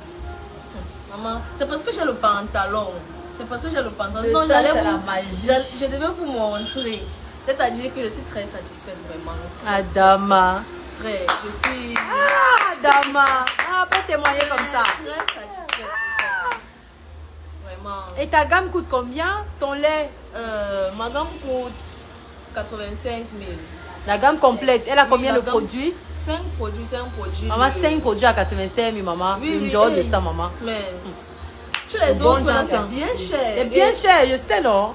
Maman, c'est parce que j'ai le pantalon. Sinon, je devais vous montrer. C'est-à-dire que je suis très satisfaite vraiment. Adama. Très. Je suis. Adama. Pas témoigner comme ça. Très satisfaite. Vraiment. Et ta gamme coûte combien? Ton lait? Ma gamme coûte 85 000. La gamme complète, elle a combien la de gamme- produits? 5 produits. Maman, 5 produits à 85 000, maman. Oui, Genre oui. de ça, maman. Mais chez les Bon autres, là, genre, c'est bien cher. C'est bien cher, je sais, non?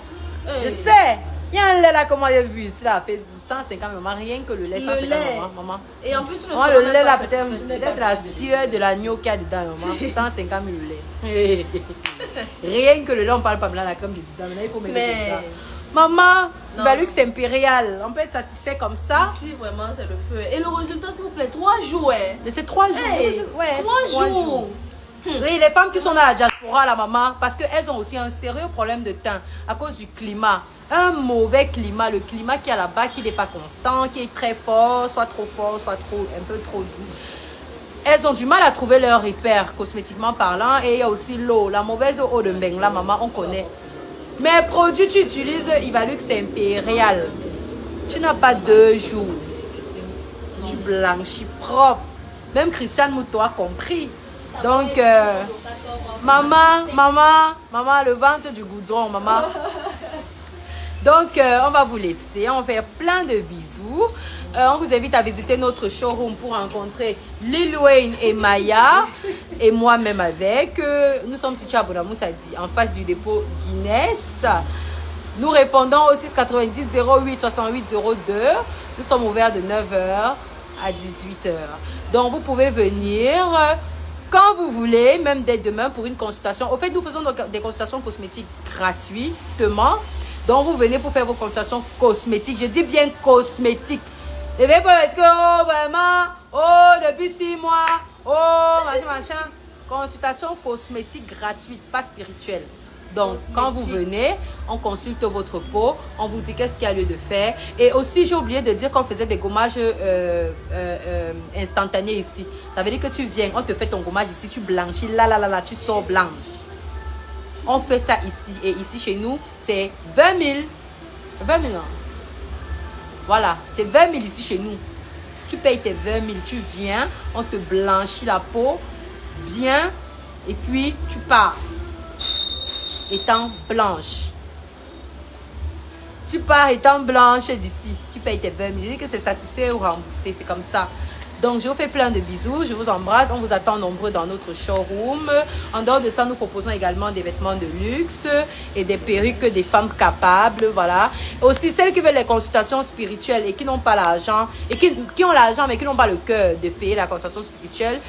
Je sais. Il y a un lait là, comment j'ai vu ici, là, Facebook, 150, maman. Rien que le lait, 150, lait. maman. Et en plus, tu ne Moi, seras le même lait pas là, peut-être, satisfaite. c'est la sueur de l'agneau qu'il y a dedans, maman. 150 000 le lait. Rien que le lait, on parle pas blanc, la crème du visage. Maintenant, il faut mettre Mais ça. Maman, Non. Valux impérial. On peut être satisfait comme ça. ici, vraiment, c'est le feu. Et le résultat, s'il vous plaît, 3 jours. Hein. De ces 3 jours. Hey, Ouais, 3 jours. Oui, les femmes qui sont dans la diaspora, la maman, parce qu'elles ont aussi un sérieux problème de teint à cause du climat. Un mauvais climat, le climat qui est là-bas, qui n'est pas constant, qui est très fort, soit trop fort, soit un peu trop doux. Elles ont du mal à trouver leur repère, cosmétiquement parlant. Et il y a aussi l'eau, la mauvaise eau de Mbeng, la maman, on connaît. Mais produit, tu utilises Ivalux impérial. Tu n'as pas 2 jours. Tu blanchis propre. Même Christiane Mouto a compris. Donc, maman, le ventre du goudron, maman. Donc, on va vous laisser. On va faire plein de bisous. On vous invite à visiter notre showroom pour rencontrer Lil Wayne et Maya. Et moi-même avec. Nous sommes situés à Bonamoussadi, en face du dépôt Guinness. Nous répondons au 690 08 68 02. Nous sommes ouverts de 9h à 18h. Donc, vous pouvez venir quand vous voulez, même dès demain pour une consultation. Au fait, nous faisons des consultations cosmétiques gratuitement. Donc, vous venez pour faire vos consultations cosmétiques. Je dis bien cosmétiques. Et bien, est-ce que, oh, vraiment, oh, depuis 6 mois, oh, machin. Consultation cosmétique gratuite, pas spirituelle. Donc, quand vous venez, on consulte votre peau, on vous dit qu'est-ce qu'il y a lieu de faire. Et aussi, j'ai oublié de dire qu'on faisait des gommages instantanés ici. Ça veut dire que tu viens, on te fait ton gommage ici, tu blanchis, là, tu sors blanche. On fait ça ici. Et ici, chez nous, c'est 20 000. 20 000, hein? Voilà, c'est 20 000 ici chez nous. Tu payes tes 20 000, tu viens, on te blanchit la peau bien. Et puis, tu pars. Étant blanche. Tu pars étant blanche d'ici. Tu payes tes 20 000. Je dis que c'est satisfait ou remboursé. C'est comme ça. Donc, je vous fais plein de bisous. Je vous embrasse. On vous attend nombreux dans notre showroom. En dehors de ça, nous proposons également des vêtements de luxe et des perruques des femmes capables. Voilà. Aussi, celles qui veulent les consultations spirituelles et qui n'ont pas l'argent, et qui ont l'argent mais qui n'ont pas le cœur de payer la consultation spirituelle.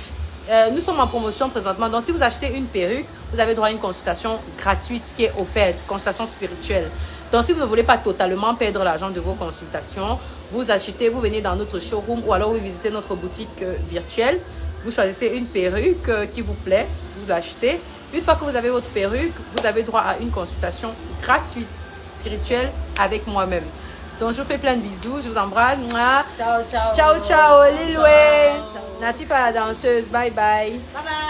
Nous sommes en promotion présentement. Donc, si vous achetez une perruque, vous avez droit à une consultation gratuite qui est offerte, consultation spirituelle. Donc, si vous ne voulez pas totalement perdre l'argent de vos consultations, vous achetez, vous venez dans notre showroom ou alors vous visitez notre boutique virtuelle. Vous choisissez une perruque qui vous plaît, vous l'achetez. Une fois que vous avez votre perruque, vous avez droit à une consultation gratuite, spirituelle avec moi-même. Donc, je vous fais plein de bisous. Je vous embrasse. Ciao, ciao. Ciao, ciao, Lil Wayne. Natif à la danseuse. Bye, bye. Bye bye.